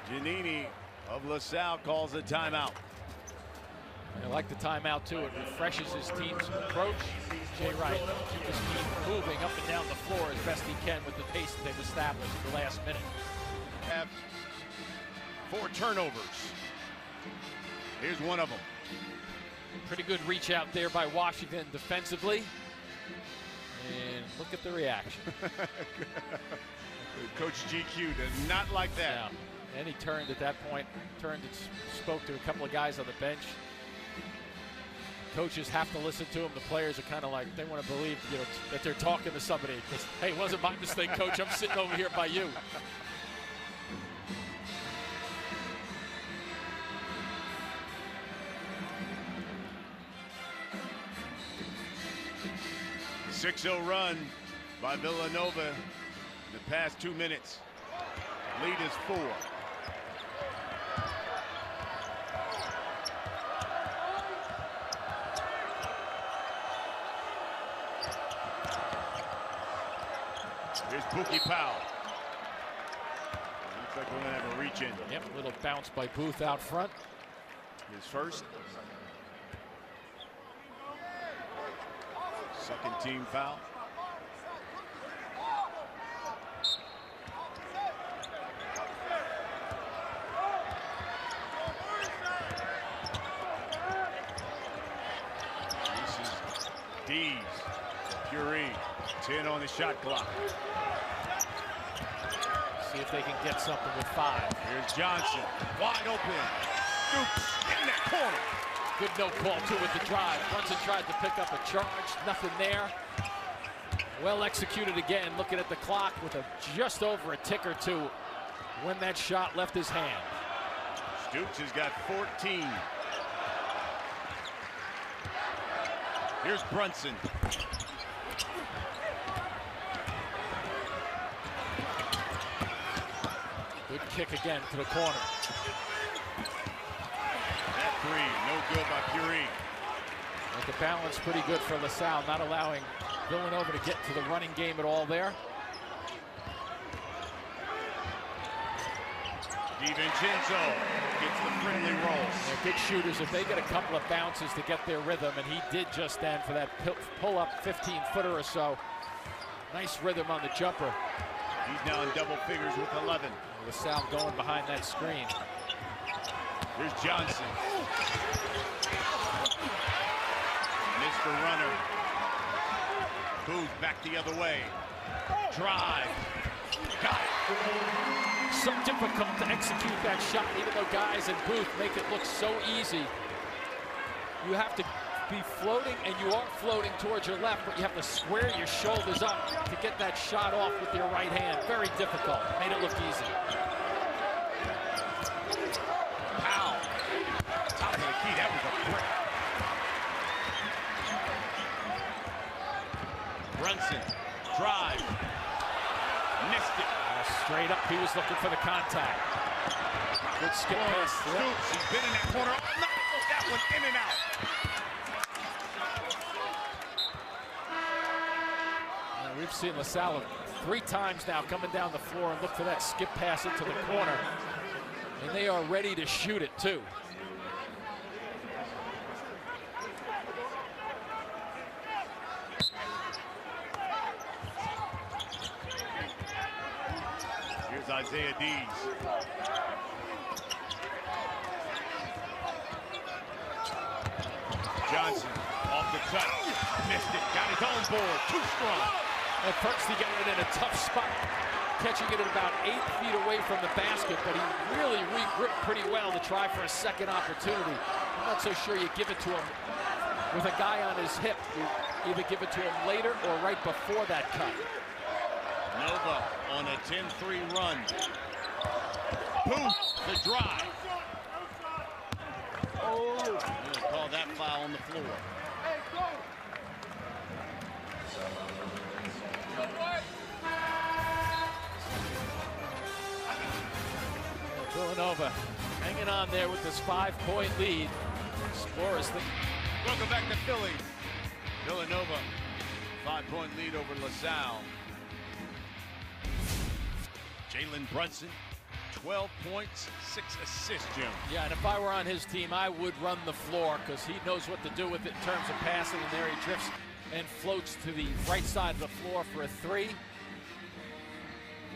Giannini of LaSalle, calls a timeout. I like the timeout, too. It refreshes his team's approach. Jay Wright keep his team moving up and down the floor as best he can with the pace that they've established in the last minute. Have 4 turnovers. Here's one of them. Pretty good reach out there by Washington defensively. And look at the reaction. Coach GQ does not like that. Yeah. And he turned at that point, turned and spoke to a couple of guys on the bench. Coaches have to listen to him. The players are kind of like, they want to believe, you know, that they're talking to somebody. Because, hey, it wasn't my mistake, Coach. I'm sitting over here by you. A 6-0 run by Villanova in the past 2 minutes. Lead is 4. Here's Buki Powell. Looks like we're going to have a reach in. Yep, a little bounce by Booth out front. His first. Second team foul. This is Dees. Puree. 10 on the shot clock. See if they can get something with 5. Here's Johnson. Wide open. Stoops in that corner. Good no call, too, with the drive. Brunson tried to pick up a charge. Nothing there. Well executed again. Looking at the clock with just over a tick or 2 when that shot left his hand. Stoops has got 14. Here's Brunson. Good kick again to the corner. That 3, no good by Puree. But the balance pretty good for LaSalle, not allowing Villanova to get to the running game at all there. DiVincenzo gets the friendly roll. They're big shooters. If they get a couple of bounces to get their rhythm, and he did just then for that pull-up 15-footer or so. Nice rhythm on the jumper. He's now in double figures with 11. LaSalle going behind that screen. Here's Johnson. Missed the runner. Booth back the other way. Drive. Got it. So difficult to execute that shot, even though guys in Booth make it look so easy. You have to be floating, and you are floating towards your left, but you have to square your shoulders up to get that shot off with your right hand. Very difficult. Made it look easy. Powell. Top of the key. That was a brick. Brunson. Drive. Missed it. Straight up, he was looking for the contact. Good skip pass. Stoops. He's been in that corner. Oh, no. That one in and out. We've seen LaSalle 3 times now coming down the floor and look for that skip pass into the corner. And they are ready to shoot it, too. Here's Isaiah Dees. Johnson off the cut, missed it, got his own board, too strong. At first he got it in a tough spot, catching it at about 8 feet away from the basket, but he really re-gripped pretty well to try for a second opportunity. I'm not so sure you give it to him with a guy on his hip. You either give it to him later or right before that cut. Nova on a 10-3 run. Booth, the drive. Oh, I'm gonna call that foul on the floor. Villanova hanging on there with this 5-point lead. Explorers think. Welcome back to Philly. Villanova, 5-point lead over LaSalle. Jalen Brunson, 12 points, 6 assists, Jim. Yeah, and if I were on his team, I would run the floor because he knows what to do with it in terms of passing, and there he drifts and floats to the right side of the floor for a 3.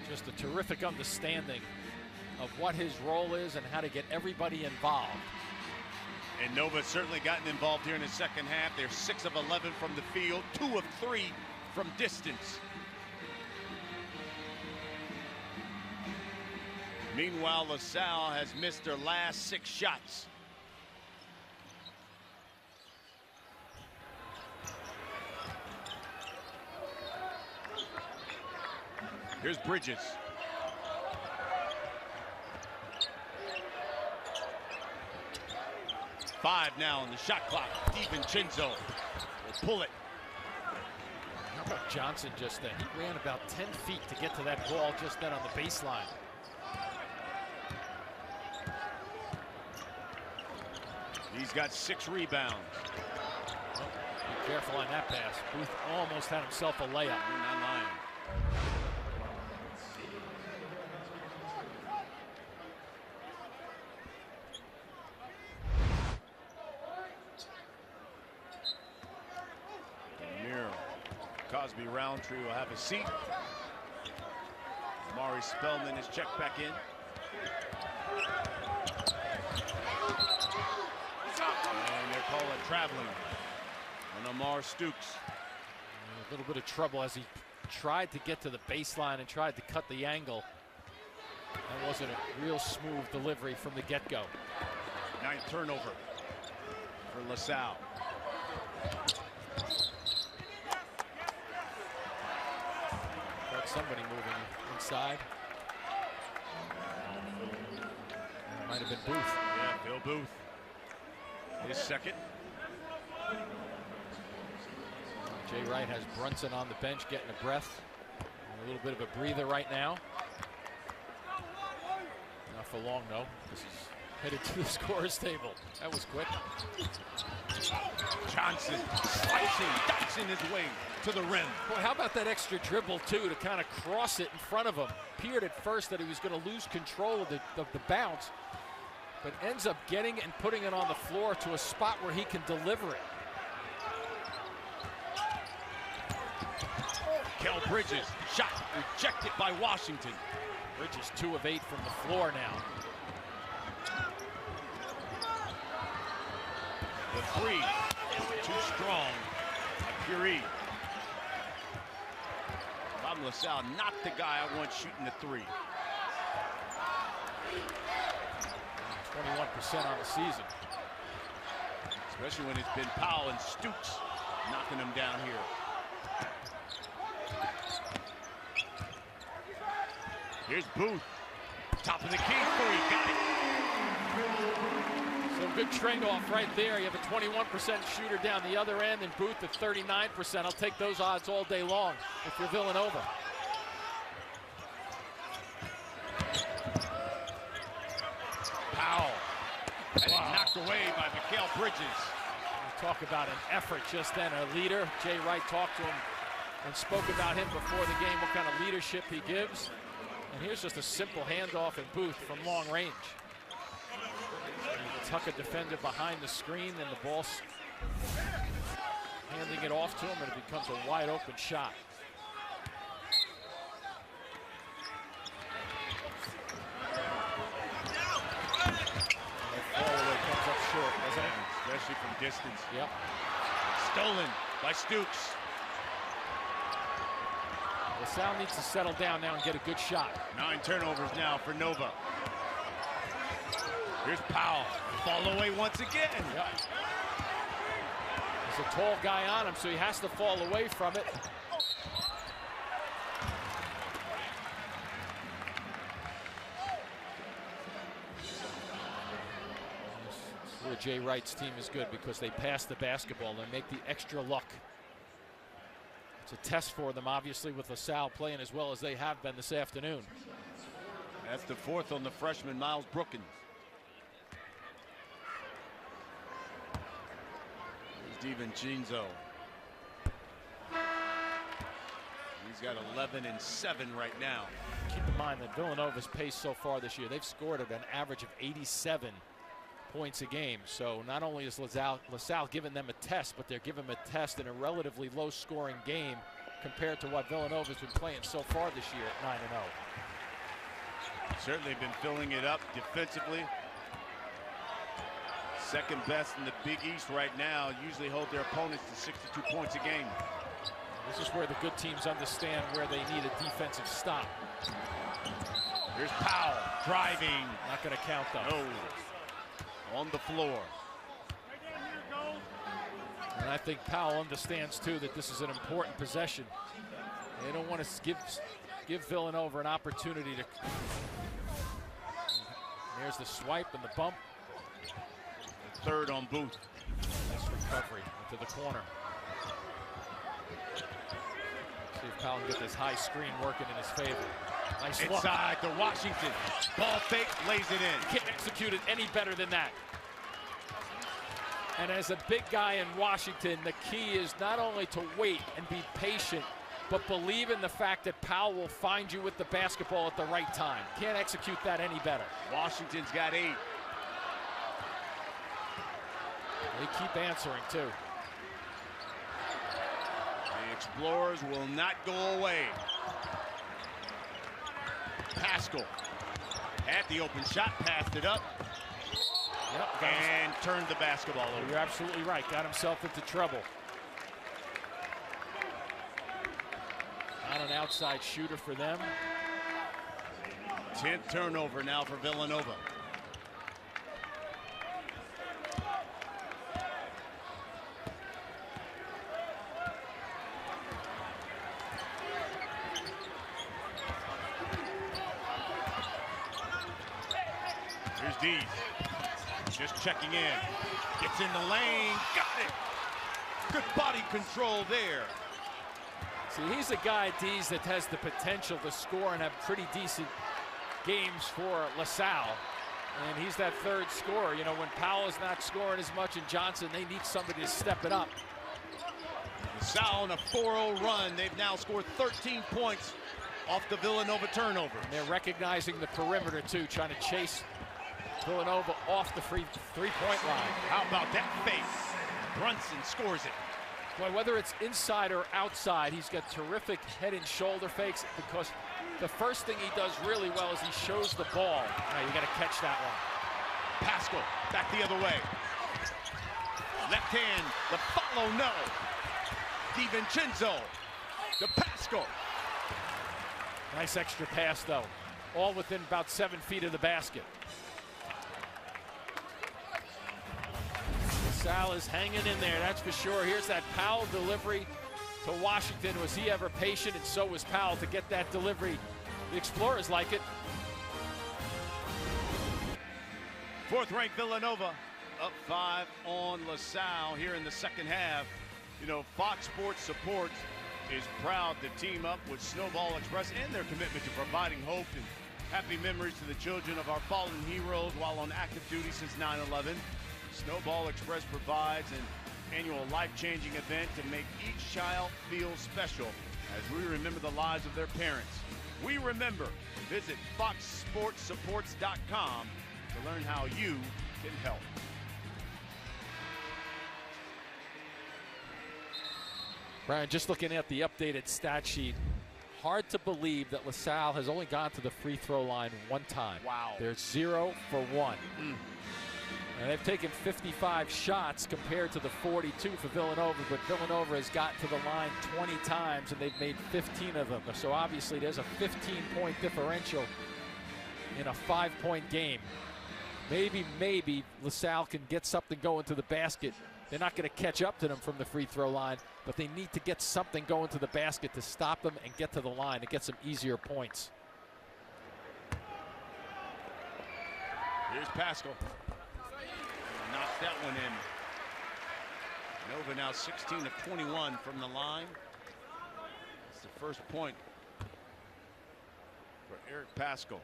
Just a terrific understanding of what his role is and how to get everybody involved. And Nova's certainly gotten involved here in the second half. They're 6 of 11 from the field, 2 of 3 from distance. Meanwhile, LaSalle has missed their last 6 shots. Here's Bridges. Five now on the shot clock. DiVincenzo will pull it. How about Johnson just then? He ran about 10 feet to get to that ball just then on the baseline. He's got 6 rebounds. Well, be careful on that pass. Booth almost had himself a layup. You're not lying. Cosby Roundtree will have a seat. Mari Spellman is checked back in. And they're calling traveling on Amar Stooks. A little bit of trouble as he tried to get to the baseline and tried to cut the angle. That wasn't a real smooth delivery from the get-go. 9th turnover for LaSalle. Somebody moving inside. It might have been Booth. Yeah, Bill Booth. His second. Jay Wright has Brunson on the bench getting a breath. A little bit of a breather right now. Not for long, though. This is headed to the scorer's table. That was quick. Johnson slicing, dicing his way to the rim. Boy, how about that extra dribble, too, to kind of cross it in front of him. Appeared at first that he was going to lose control of the bounce, but ends up getting it and putting it on the floor to a spot where he can deliver it. Kel Bridges, shot rejected by Washington. Bridges 2 of 8 from the floor now. The 3, too strong. Curie. If I'm LaSalle, not the guy I want shooting the 3. 21% on the season. Especially when it's been Powell and Stooks knocking him down here. Here's Booth. Top of the key, 3, got it. So good trade-off right there. You have a 21% shooter down the other end and Booth at 39%. I'll take those odds all day long if you're Villanova. Powell. And knocked away by Mikal Bridges. We'll talk about an effort just then. A leader. Jay Wright talked to him and spoke about him before the game, what kind of leadership he gives. And here's just a simple handoff and Booth from long range. You tuck a defender behind the screen and the ball handing it off to him and it becomes a wide open shot. And that fall away comes up short, doesn't it? especially from distance. Yep. Stolen by Stooks. LaSalle needs to settle down now and get a good shot. 9 turnovers now for Nova. Here's Powell. Fall away once again. Yep. There's a tall guy on him, so he has to fall away from it. Where Jay Wright's team is good because they pass the basketball and make the extra luck. It's a test for them, obviously, with LaSalle playing as well as they have been this afternoon. That's the 4th on the freshman, Miles Brookins. Here's DiVincenzo. He's got 11 and 7 right now. Keep in mind that Villanova's pace so far this year, they've scored at an average of 87 points a game. So not only is LaSalle giving them a test, but they're giving them a test in a relatively low-scoring game compared to what Villanova's been playing so far this year at 9-0. Certainly been filling it up defensively. Second best in the Big East right now. Usually hold their opponents to 62 points a game. This is where the good teams understand where they need a defensive stop. Here's Powell driving. Not going to count though. No. On the floor. And I think Powell understands too that this is an important possession. They don't want to give Villanova an opportunity to. There's the swipe and the bump. The 3rd on Booth. Nice recovery into the corner. See if Powell can get this high screen working in his favor. Nice inside to Washington. Ball fake, lays it in. Can't execute it any better than that. And as a big guy in Washington, the key is not only to wait and be patient, but believe in the fact that Powell will find you with the basketball at the right time. Can't execute that any better. Washington's got 8. They keep answering too. The Explorers will not go away. Pascal had the open shot, passed it up. Yep, and turned the basketball over. You're absolutely right. Got himself into trouble. Not an outside shooter for them. 10th turnover now for Villanova. Here's Dees. Just checking in. Gets in the lane. Got it. Good body control there. See, he's a guy, Dees, that has the potential to score and have pretty decent games for LaSalle. And he's that 3rd scorer. You know, when Powell is not scoring as much and Johnson, they need somebody to step it up. LaSalle on a 4-0 run. They've now scored 13 points off the Villanova turnover. And they're recognizing the perimeter, too, trying to chase Villanova off the three-point line. How about that face? Brunson scores it. Boy, whether it's inside or outside, he's got terrific head and shoulder fakes because the first thing he does really well is he shows the ball. Now you got to catch that one. Pascal back the other way. Left hand, the follow, no. DiVincenzo to Pascal. Nice extra pass, though. All within about 7 feet of the basket. Salle is hanging in there, that's for sure. Here's that Powell delivery to Washington. Was he ever patient? And so was Powell to get that delivery. The Explorers like it. 4th-ranked Villanova up 5 on LaSalle here in the second half. You know, Fox Sports Supports is proud to team up with Snowball Express and their commitment to providing hope and happy memories to the children of our fallen heroes while on active duty since 9/11. Snowball Express provides an annual life-changing event to make each child feel special as we remember the lives of their parents. We remember. Visit foxsportsupports.com to learn how you can help. Brian, just looking at the updated stat sheet, hard to believe that LaSalle has only gone to the free throw line 1 time. Wow. They're 0 for 1. And they've taken 55 shots compared to the 42 for Villanova, but Villanova has got to the line 20 times and they've made 15 of them. So obviously there's a 15-point differential in a 5-point game. Maybe LaSalle can get something going to the basket. They're not going to catch up to them from the free throw line, but they need to get something going to the basket to stop them and get to the line and get some easier points. Here's Pascal. Knocks that one in. Nova now 16 of 21 from the line. It's the first point for Eric Pascal.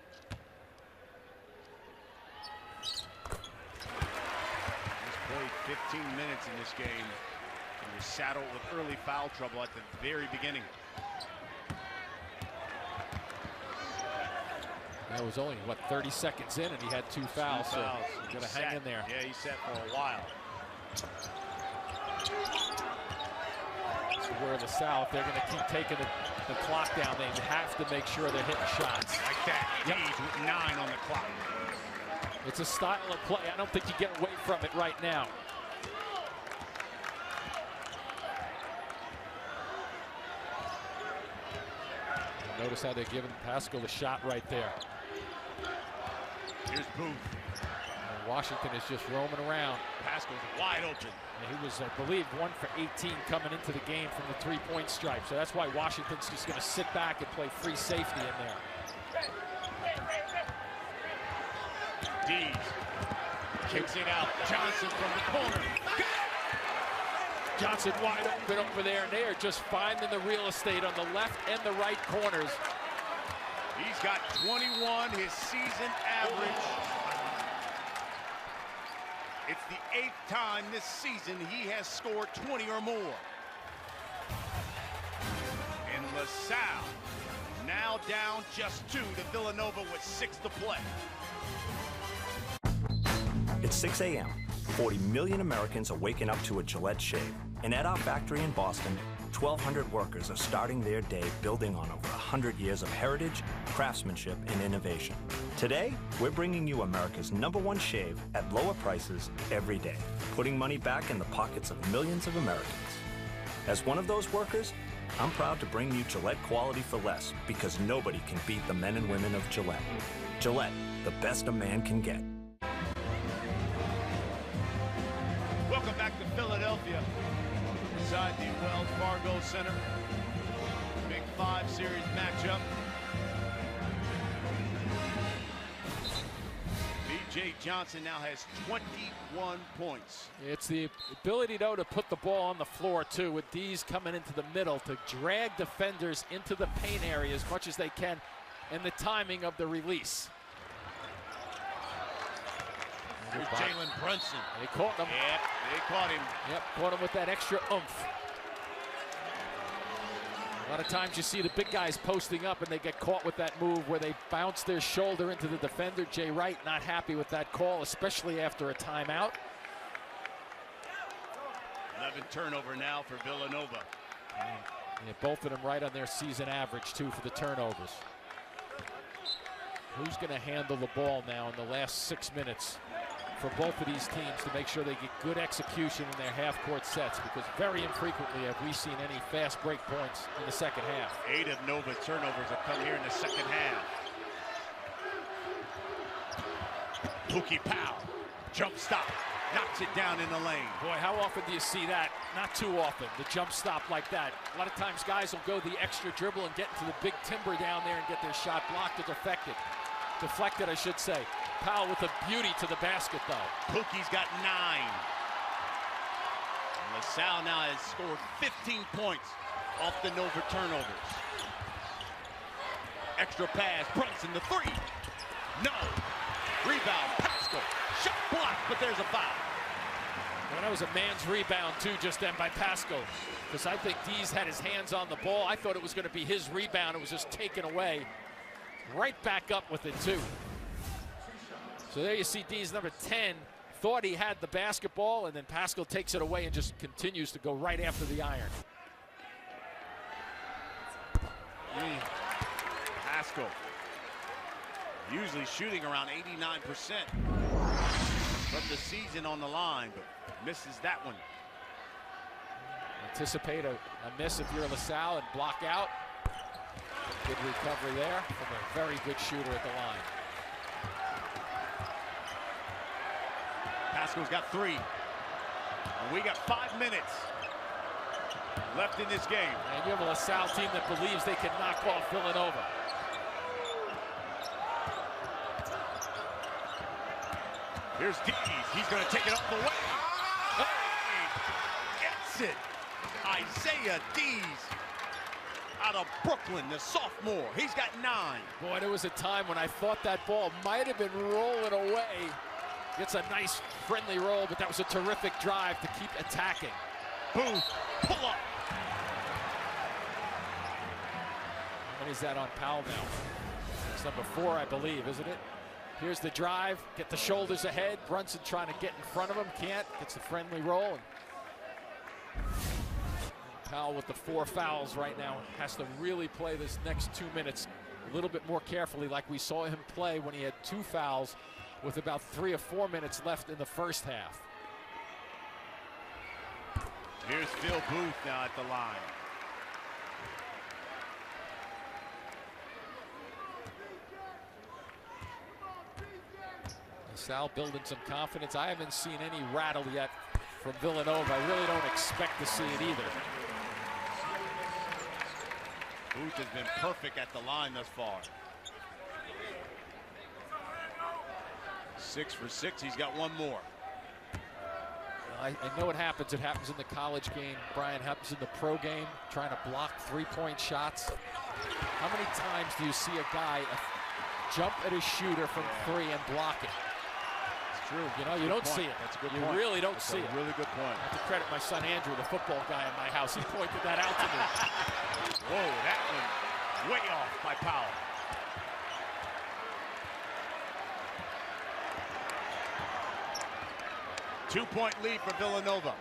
He's played 15 minutes in this game and was saddled with early foul trouble at the very beginning. That was only, what, 30 seconds in, and he had 2 fouls. So he's going to hang in there. Yeah, he sat for a while. So where LaSalle, if they're going to keep taking the clock down, they have to make sure they're hitting shots. Like that. Yep. With 9 on the clock. It's a style of play. I don't think you get away from it right now. Notice how they're giving Pascal a shot right there. Here's Booth. And Washington is just roaming around. Pascal's wide open. And he was, I believe, 1 for 18 coming into the game from the 3-point stripe. So that's why Washington's just going to sit back and play free safety in there. Dees kicks it out. Johnson from the corner. Johnson wide open over there, and they are just finding the real estate on the left and the right corners. He's got 21, his season average. It's the 8th time this season he has scored 20 or more. And LaSalle now down just 2 to Villanova with 6 to play. It's 6 a.m. 40 million Americans are waking up to a Gillette shave. And at our factory in Boston, 1,200 workers are starting their day building on over 100 years of heritage, craftsmanship, and innovation. Today, we're bringing you America's #1 shave at lower prices every day, putting money back in the pockets of millions of Americans. As one of those workers, I'm proud to bring you Gillette quality for less, because nobody can beat the men and women of Gillette. Gillette, the best a man can get. Welcome back to Philadelphia. Inside the Wells Fargo Center. Big 5 series matchup. B.J. Johnson now has 21 points. It's the ability, though, to put the ball on the floor, too, with Dees coming into the middle to drag defenders into the paint area as much as they can, and the timing of the release. Here's Jalen Brunson. They caught him. Yeah, they caught him. Yep, caught him with that extra oomph. A lot of times you see the big guys posting up and they get caught with that move where they bounce their shoulder into the defender. Jay Wright not happy with that call, especially after a timeout. 11 turnover now for Villanova. Yeah, both of them right on their season average, too, for the turnovers. Who's going to handle the ball now in the last 6 minutes for both of these teams to make sure they get good execution in their half-court sets, because very infrequently have we seen any fast break points in the second half. 8 of Nova's turnovers have come here in the second half. Pookie Powell, jump stop, knocks it down in the lane. Boy, how often do you see that? Not too often, the jump stop like that. A lot of times guys will go the extra dribble and get into the big timber down there and get their shot blocked or deflected. Deflected, I should say. Powell with a beauty to the basket, though. Pookie's got 9. And LaSalle now has scored 15 points off the Nova turnovers. Extra pass, Brunson the 3. No. Rebound, Pascal. Shot blocked, but there's a foul. Well, that was a man's rebound, too, just then by Pascal. Because I think Dees had his hands on the ball. I thought it was going to be his rebound. It was just taken away. Right back up with it, too. So there you see Dees, number 10, thought he had the basketball, and then Pascal takes it away and just continues to go right after the iron. Pascal, usually shooting around 89%. from the season on the line, but misses that one. Anticipate a miss if you're LaSalle and block out. Good recovery there from a very good shooter at the line. Pascal's got 3. And we got 5 minutes left in this game. And you have a LaSalle team that believes they can knock off Villanova. Here's Dees. He's going to take it up the way. Hey! Gets it. Isaiah Dees out of Brooklyn, the sophomore. He's got 9. Boy, there was a time when I thought that ball might have been rolling away. Gets a nice friendly roll, but that was a terrific drive to keep attacking. Booth, pull up. What is that on Powell now? It's number 4, I believe, isn't it? Here's the drive, get the shoulders ahead. Brunson trying to get in front of him, can't. Gets the friendly roll. And Powell with the 4 fouls right now has to really play this next 2 minutes a little bit more carefully, like we saw him play when he had 2 fouls with about 3 or 4 minutes left in the first half. Here's Phil Booth now at the line. Salle building some confidence. I haven't seen any rattle yet from Villanova. I really don't expect to see it either. Booth has been perfect at the line thus far. 6 for 6. He's got 1 more. I know it happens. It happens in the college game. Brian, happens in the pro game, trying to block 3-point shots. How many times do you see a guy jump at a shooter from 3 and block it? It's true. You know, you don't see it. That's a good point. You really don't see it. Really good point. I have to credit my son Andrew, the football guy in my house. He pointed that out to me. Whoa, that one way off by Powell. Two-point lead for Villanova.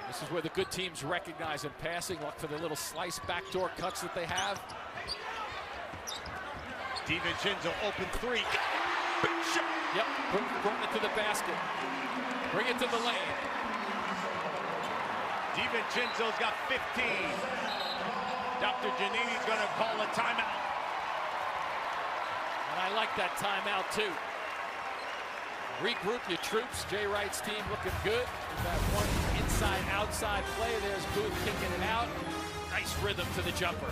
This is where the good teams recognize in passing. Look for the little slice backdoor cuts that they have. DiVincenzo open 3. Yep, bring it to the basket. Bring it to the lane. DiVincenzo's got 15. Dr. Giannini's going to call a timeout. And I like that timeout too. Regroup your troops. Jay Wright's team looking good. We've got one inside-outside play. There's Booth kicking it out. Nice rhythm to the jumper.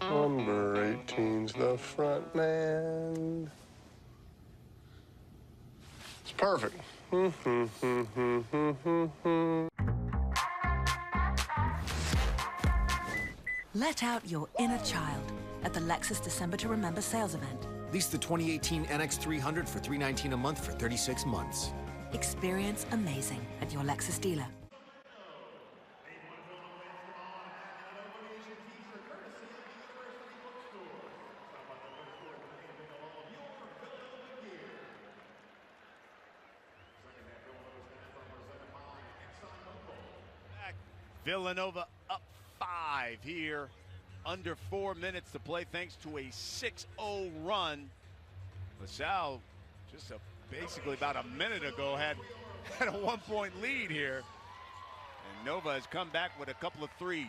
Number 18's the front man. It's perfect. Let out your inner child at the Lexus December to Remember sales event. Lease the 2018 NX300 for $319 a month for 36 months. Experience amazing at your Lexus dealer. Villanova up 5 here. Under 4 minutes to play thanks to a 6-0 run. LaSalle just basically about a minute ago had a 1-point lead here. And Nova has come back with a couple of threes.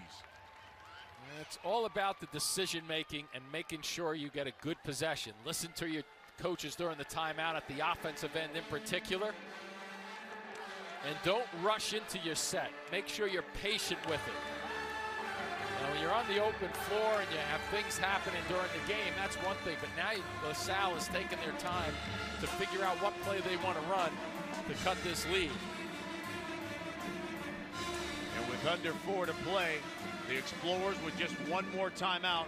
It's all about the decision making and making sure you get a good possession. Listen to your coaches during the timeout at the offensive end in particular. And don't rush into your set. Make sure you're patient with it. Now, when you're on the open floor and you have things happening during the game, that's one thing. But now LaSalle is taking their time to figure out what play they want to run to cut this lead. And with under 4 to play, the Explorers with just 1 more timeout.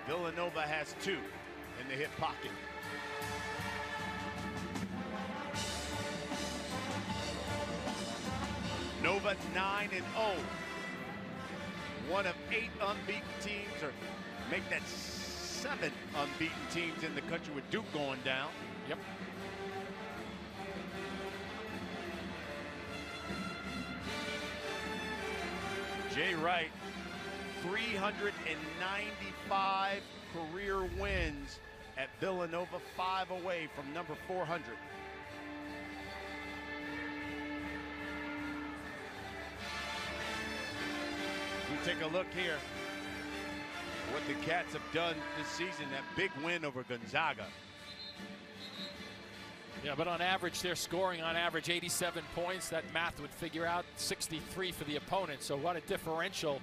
Villanova has 2 in the hip pocket. Nova 9-0. One of 8 unbeaten teams, or make that 7 unbeaten teams in the country with Duke going down. Yep. Jay Wright, 395 career wins at Villanova, 5 away from number 400. We take a look here what the Cats have done this season, that big win over Gonzaga. Yeah, but on average, they're scoring on average 87 points. That math would figure out 63 for the opponent. So what a differential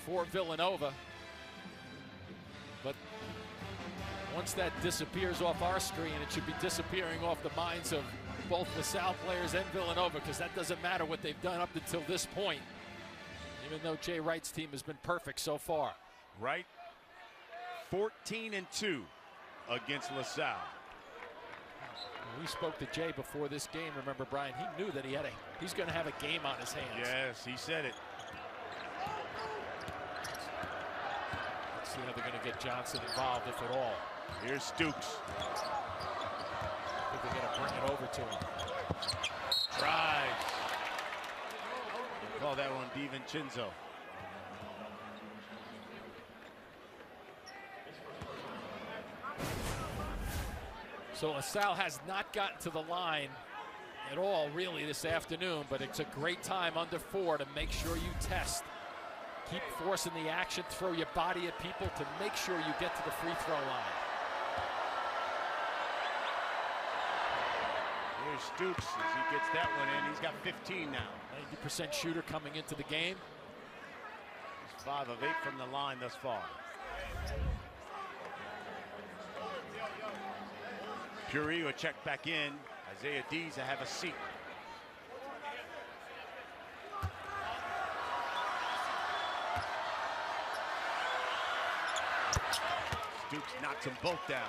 for Villanova. But once that disappears off our screen, it should be disappearing off the minds of both the Salle players and Villanova, because that doesn't matter what they've done up until this point, even though Jay Wright's team has been perfect so far. Wright, 14-2 against LaSalle. We spoke to Jay before this game. Remember, Brian, he knew that he's going to have a game on his hands. Yes, he said it. Let's see how they're going to get Johnson involved, if at all. Here's Stooks. I think they're going to bring it over to him. Drives. They call that one DiVincenzo. So LaSalle has not gotten to the line at all, really, this afternoon, but it's a great time under 4 to make sure you test. Keep forcing the action, throw your body at people to make sure you get to the free throw line. Here's Stooks as he gets that one in. He's got 15 now. 90% shooter coming into the game. He's 5 of 8 from the line thus far. Puri will check back in. Isaiah Dees to have a seat. Stooks knocks them both down.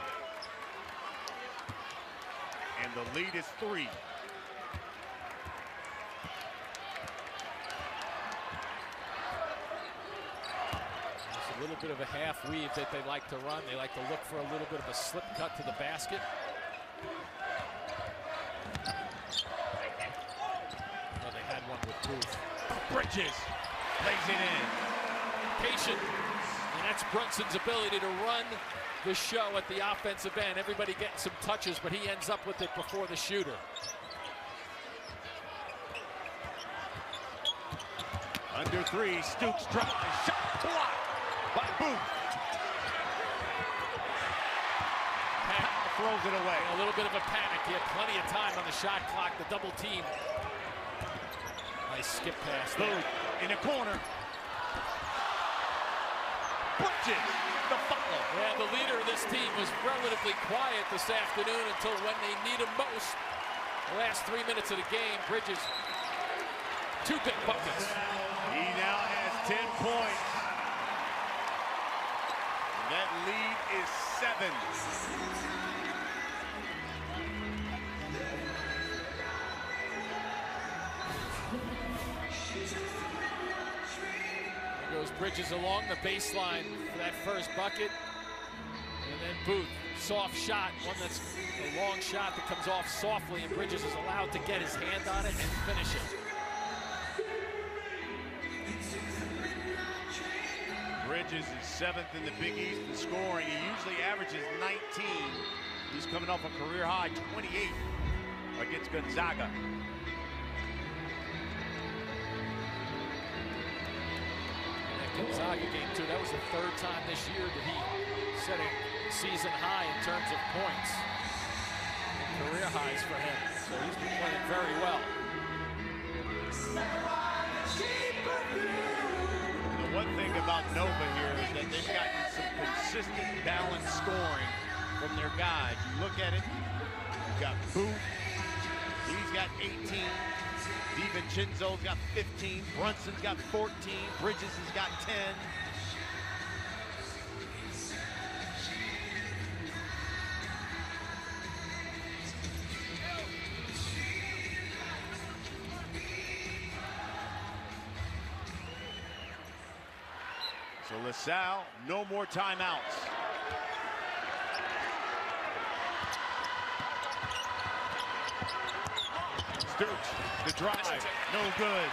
And the lead is 3. It's a little bit of a half weave that they like to run. They like to look for a little bit of a slip cut to the basket. Well, they had one with Booth. Bridges lays it in. Patient. And that's Brunson's ability to run the show at the offensive end. Everybody getting some touches, but he ends up with it before the shooter. Under 3, Stooks drives, shot blocked by Booth. Throws it away. A little bit of a panic. He had plenty of time on the shot clock. The double team. Nice skip pass there. Booth in a corner. Bridges, the follow. Yeah, the leader of this team was relatively quiet this afternoon until when they need him most. The last 3 minutes of the game, Bridges, 2 big buckets. He now has 10 points. That lead is 7. Goes Bridges along the baseline for that first bucket. And then Booth, soft shot, one that's a long shot that comes off softly, and Bridges is allowed to get his hand on it and finish it. Bridges is 7th in the Big East in scoring. He usually averages 19. He's coming off a career high 28 against Gonzaga. Gonzaga game too. That was the 3rd time this year that he set a season high in terms of points. And career highs for him. So he's been playing very well. The one thing about Nova here is that they've gotten some consistent balanced scoring from their guys. You look at it, you've got Booth, he's got 18. DiVincenzo's got 15, Brunson's got 14, Bridges has got 10. So LaSalle, no more timeouts. Stooks, the drive, no good.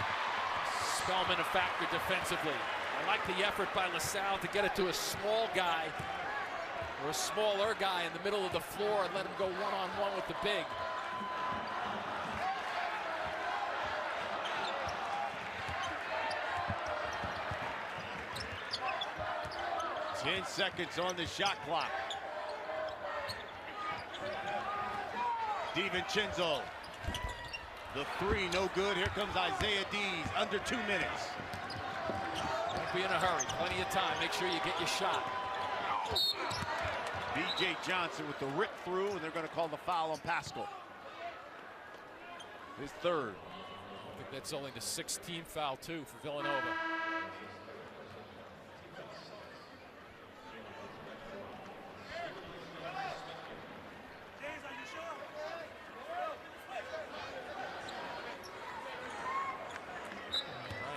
Spellman a factor defensively. I like the effort by LaSalle to get it to a small guy or a smaller guy in the middle of the floor and let him go one-on-one with the big. 10 seconds on the shot clock. DiVincenzo. The three, no good. Here comes Isaiah Dees, under 2 minutes. Don't be in a hurry, plenty of time. Make sure you get your shot. B.J. Johnson with the rip through, and they're going to call the foul on Pascal. His third. I think that's only the 16th foul, too, for Villanova.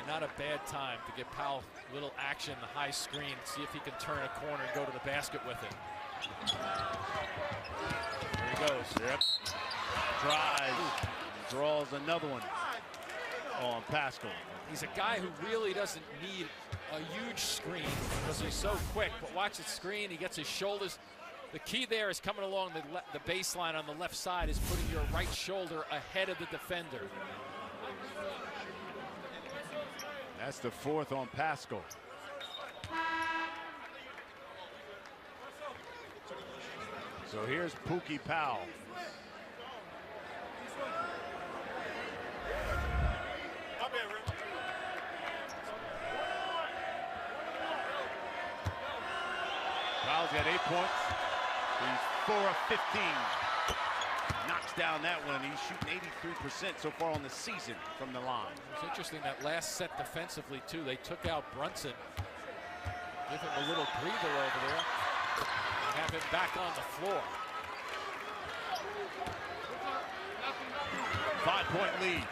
Not a bad time to get Powell a little action, the high screen, see if he can turn a corner and go to the basket with it. There he goes. Yep. Drives. Draws another one on Pascal. He's a guy who really doesn't need a huge screen because he's so quick, but watch the screen, he gets his shoulders. The key there is coming along the baseline on the left side is putting your right shoulder ahead of the defender. That's the fourth on Pascal. So here's Pookie Powell. Powell's got 8 points. He's 4 of 15. Knocks down that one. He's shooting 83% so far on the season from the line. It's interesting that last set defensively too. They took out Brunson, give him a little breather over there, and have him back on the floor. 5-point lead.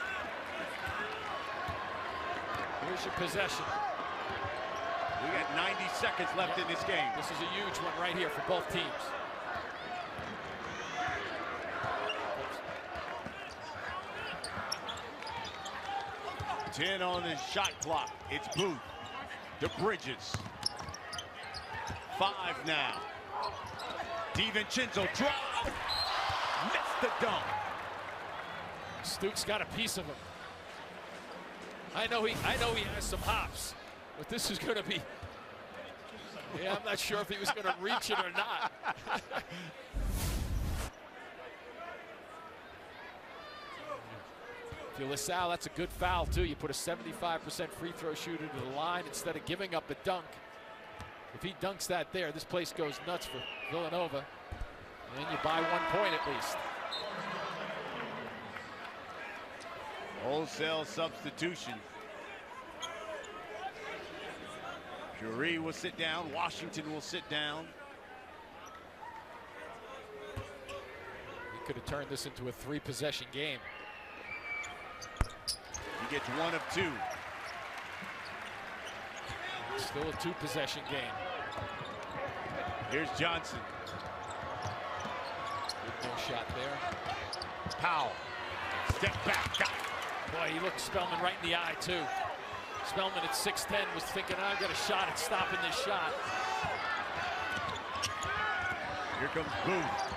Here's your possession. We got 90 seconds left in this game. This is a huge one right here for both teams. 10 on the shot clock. It's Booth to Bridges. 5 now. DiVincenzo drive. Missed the dunk. Stooks got a piece of him. I know he has some hops, but this is going to be. Yeah, I'm not sure if he was going to reach it or not. If you're LaSalle, that's a good foul, too. You put a 75% free throw shooter to the line instead of giving up a dunk. If he dunks that there, this place goes nuts for Villanova. And you buy 1 point at least. Wholesale substitution. Curie will sit down. Washington will sit down. He could have turned this into a 3-possession game. He gets 1 of 2. Still a 2-possession game. Here's Johnson. Good no shot there. Powell. Step back. Got it. Boy, he looked Spellman right in the eye, too. Spellman at 6'10" was thinking, I've got a shot at stopping this shot. Here comes Booth.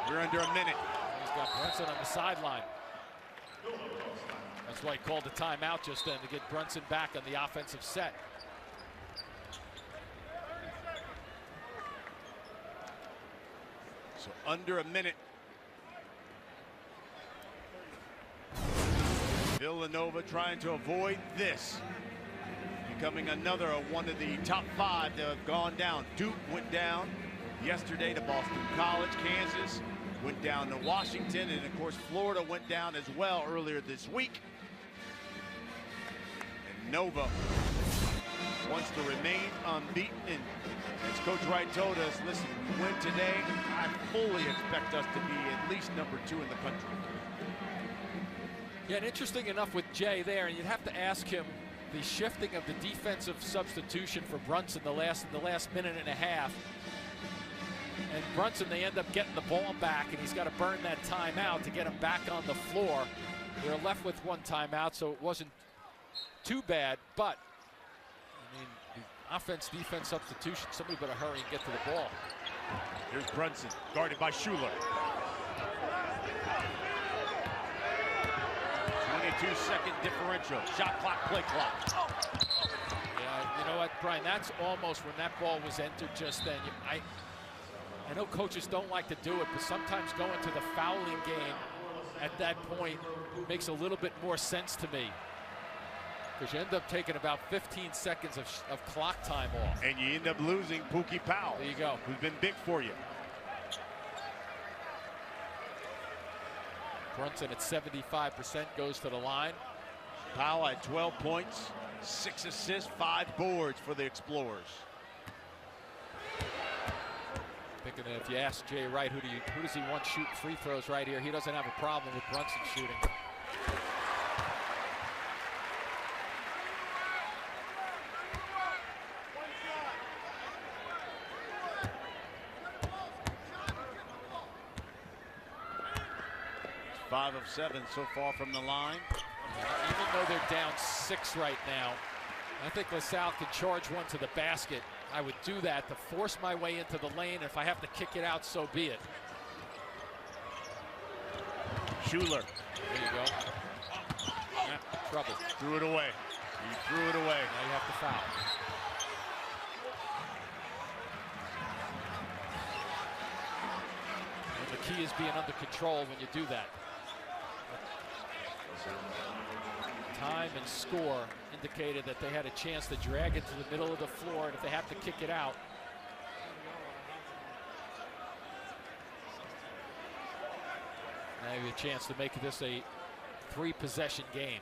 We're under a minute. He's got Brunson on the sideline. That's why he called the timeout just then, to get Brunson back on the offensive set. So under a minute. Villanova trying to avoid this. Becoming another one of the top 5 that have gone down. Duke went down yesterday to Boston College. Kansas went down to Washington. And, of course, Florida went down as well earlier this week. And Nova wants to remain unbeaten. And as Coach Wright told us, listen, we win today, I fully expect us to be at least number 2 in the country. Yeah, and interesting enough with Jay there, and you'd have to ask him the shifting of the defensive substitution for Brunson the last minute and a half. And Brunson, they end up getting the ball back, and he's got to burn that timeout to get him back on the floor. They're left with 1 timeout, so it wasn't too bad, but I mean, the offense-defense substitution, somebody better hurry and get to the ball. Here's Brunson, guarded by Schuler. 22-second differential. Shot clock, play clock. Yeah, you know what, Brian? That's almost when that ball was entered just then. I know coaches don't like to do it, but sometimes going to the fouling game at that point makes a little bit more sense to me. Because you end up taking about 15 seconds of clock time off. And you end up losing Pookie Powell. There you go. Who's been big for you. Brunson at 75% goes to the line. Powell had 12 points, 6 assists, 5 boards for the Explorers. Thinking that if you ask Jay Wright, who does he want shoot free throws right here, he doesn't have a problem with Brunson shooting. He's 5 of 7 so far from the line. Even though they're down 6 right now, I think LaSalle can charge one to the basket. I would do that to force my way into the lane. If I have to kick it out, so be it. Schuler. There you go. Yeah, trouble. Threw it away. He threw it away. Now you have to foul. And the key is being under control when you do that. Time and score indicated that they had a chance to drag it to the middle of the floor, and if they have to kick it out. Now you have a chance to make this a 3-possession game.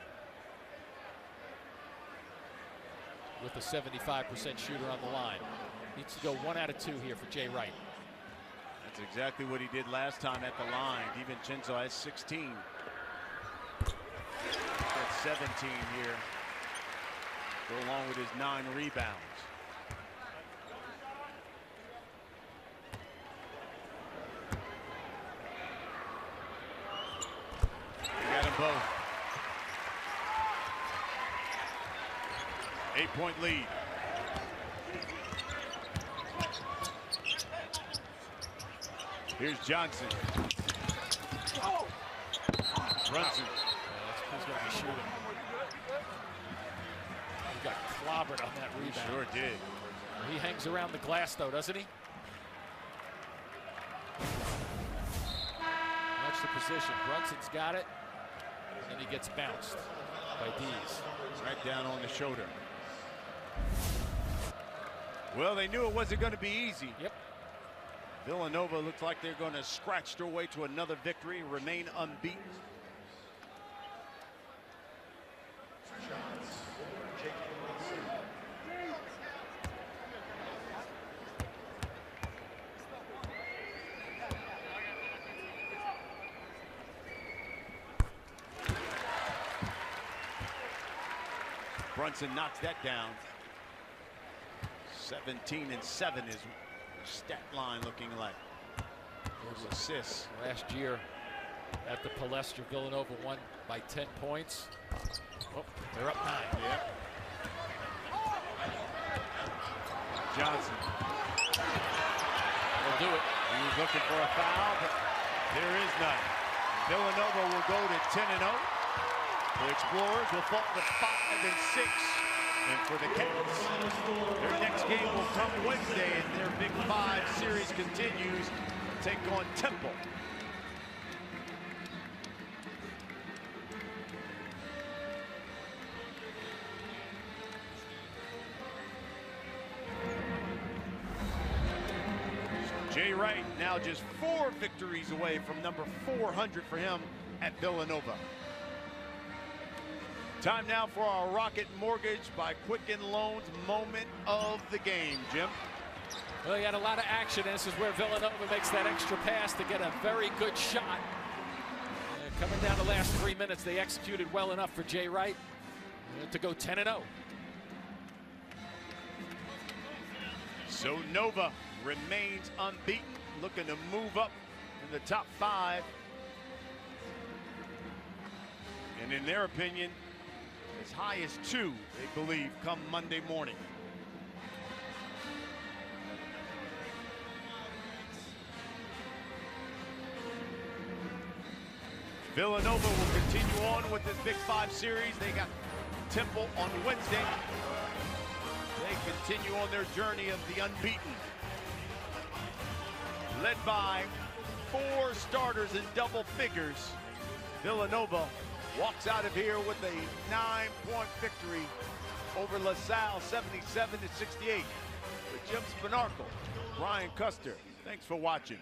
With a 75% shooter on the line. Needs to go 1 out of 2 here for Jay Wright. That's exactly what he did last time at the line. DiVincenzo has 16. That's 17 here. Go along with his 9 rebounds. He got them both. 8-point lead. Here's Johnson. Brunson. He's going to be shooting. He got clobbered on that rebound. He sure did. He hangs around the glass, though, doesn't he? Watch the position. Brunson's got it, and then he gets bounced by Dees. Right down on the shoulder. Well, they knew it wasn't going to be easy. Yep. Villanova looks like they're going to scratch their way to another victory and remain unbeaten. Brunson knocks that down. 17 and 7 is stat line looking like. Those assists. Last year at the Palestra, Villanova won by 10 points. Oh, they're up 9. Yeah. Johnson. They'll do it. He was looking for a foul, but there is none. Villanova will go to 10-0. The Explorers will fall to 5 and 6. And for the Cats, their next game will come Wednesday, and their Big 5 series continues to take on Temple. Jay Wright now just 4 victories away from number 400 for him at Villanova. Time now for our Rocket Mortgage by Quicken Loans moment of the game, Jim. Well, you had a lot of action. This is where Villanova makes that extra pass to get a very good shot. Coming down the last 3 minutes, they executed well enough for Jay Wright to go 10-0. So Nova remains unbeaten, looking to move up in the top 5. And in their opinion, As high as 2, they believe, come Monday morning. Villanova will continue on with this Big 5 series. They got Temple on Wednesday. They continue on their journey of the unbeaten. Led by 4 starters in double figures, Villanova walks out of here with a 9-point victory over LaSalle, 77-68. With Jim Spanarkel, Brian Custer, thanks for watching.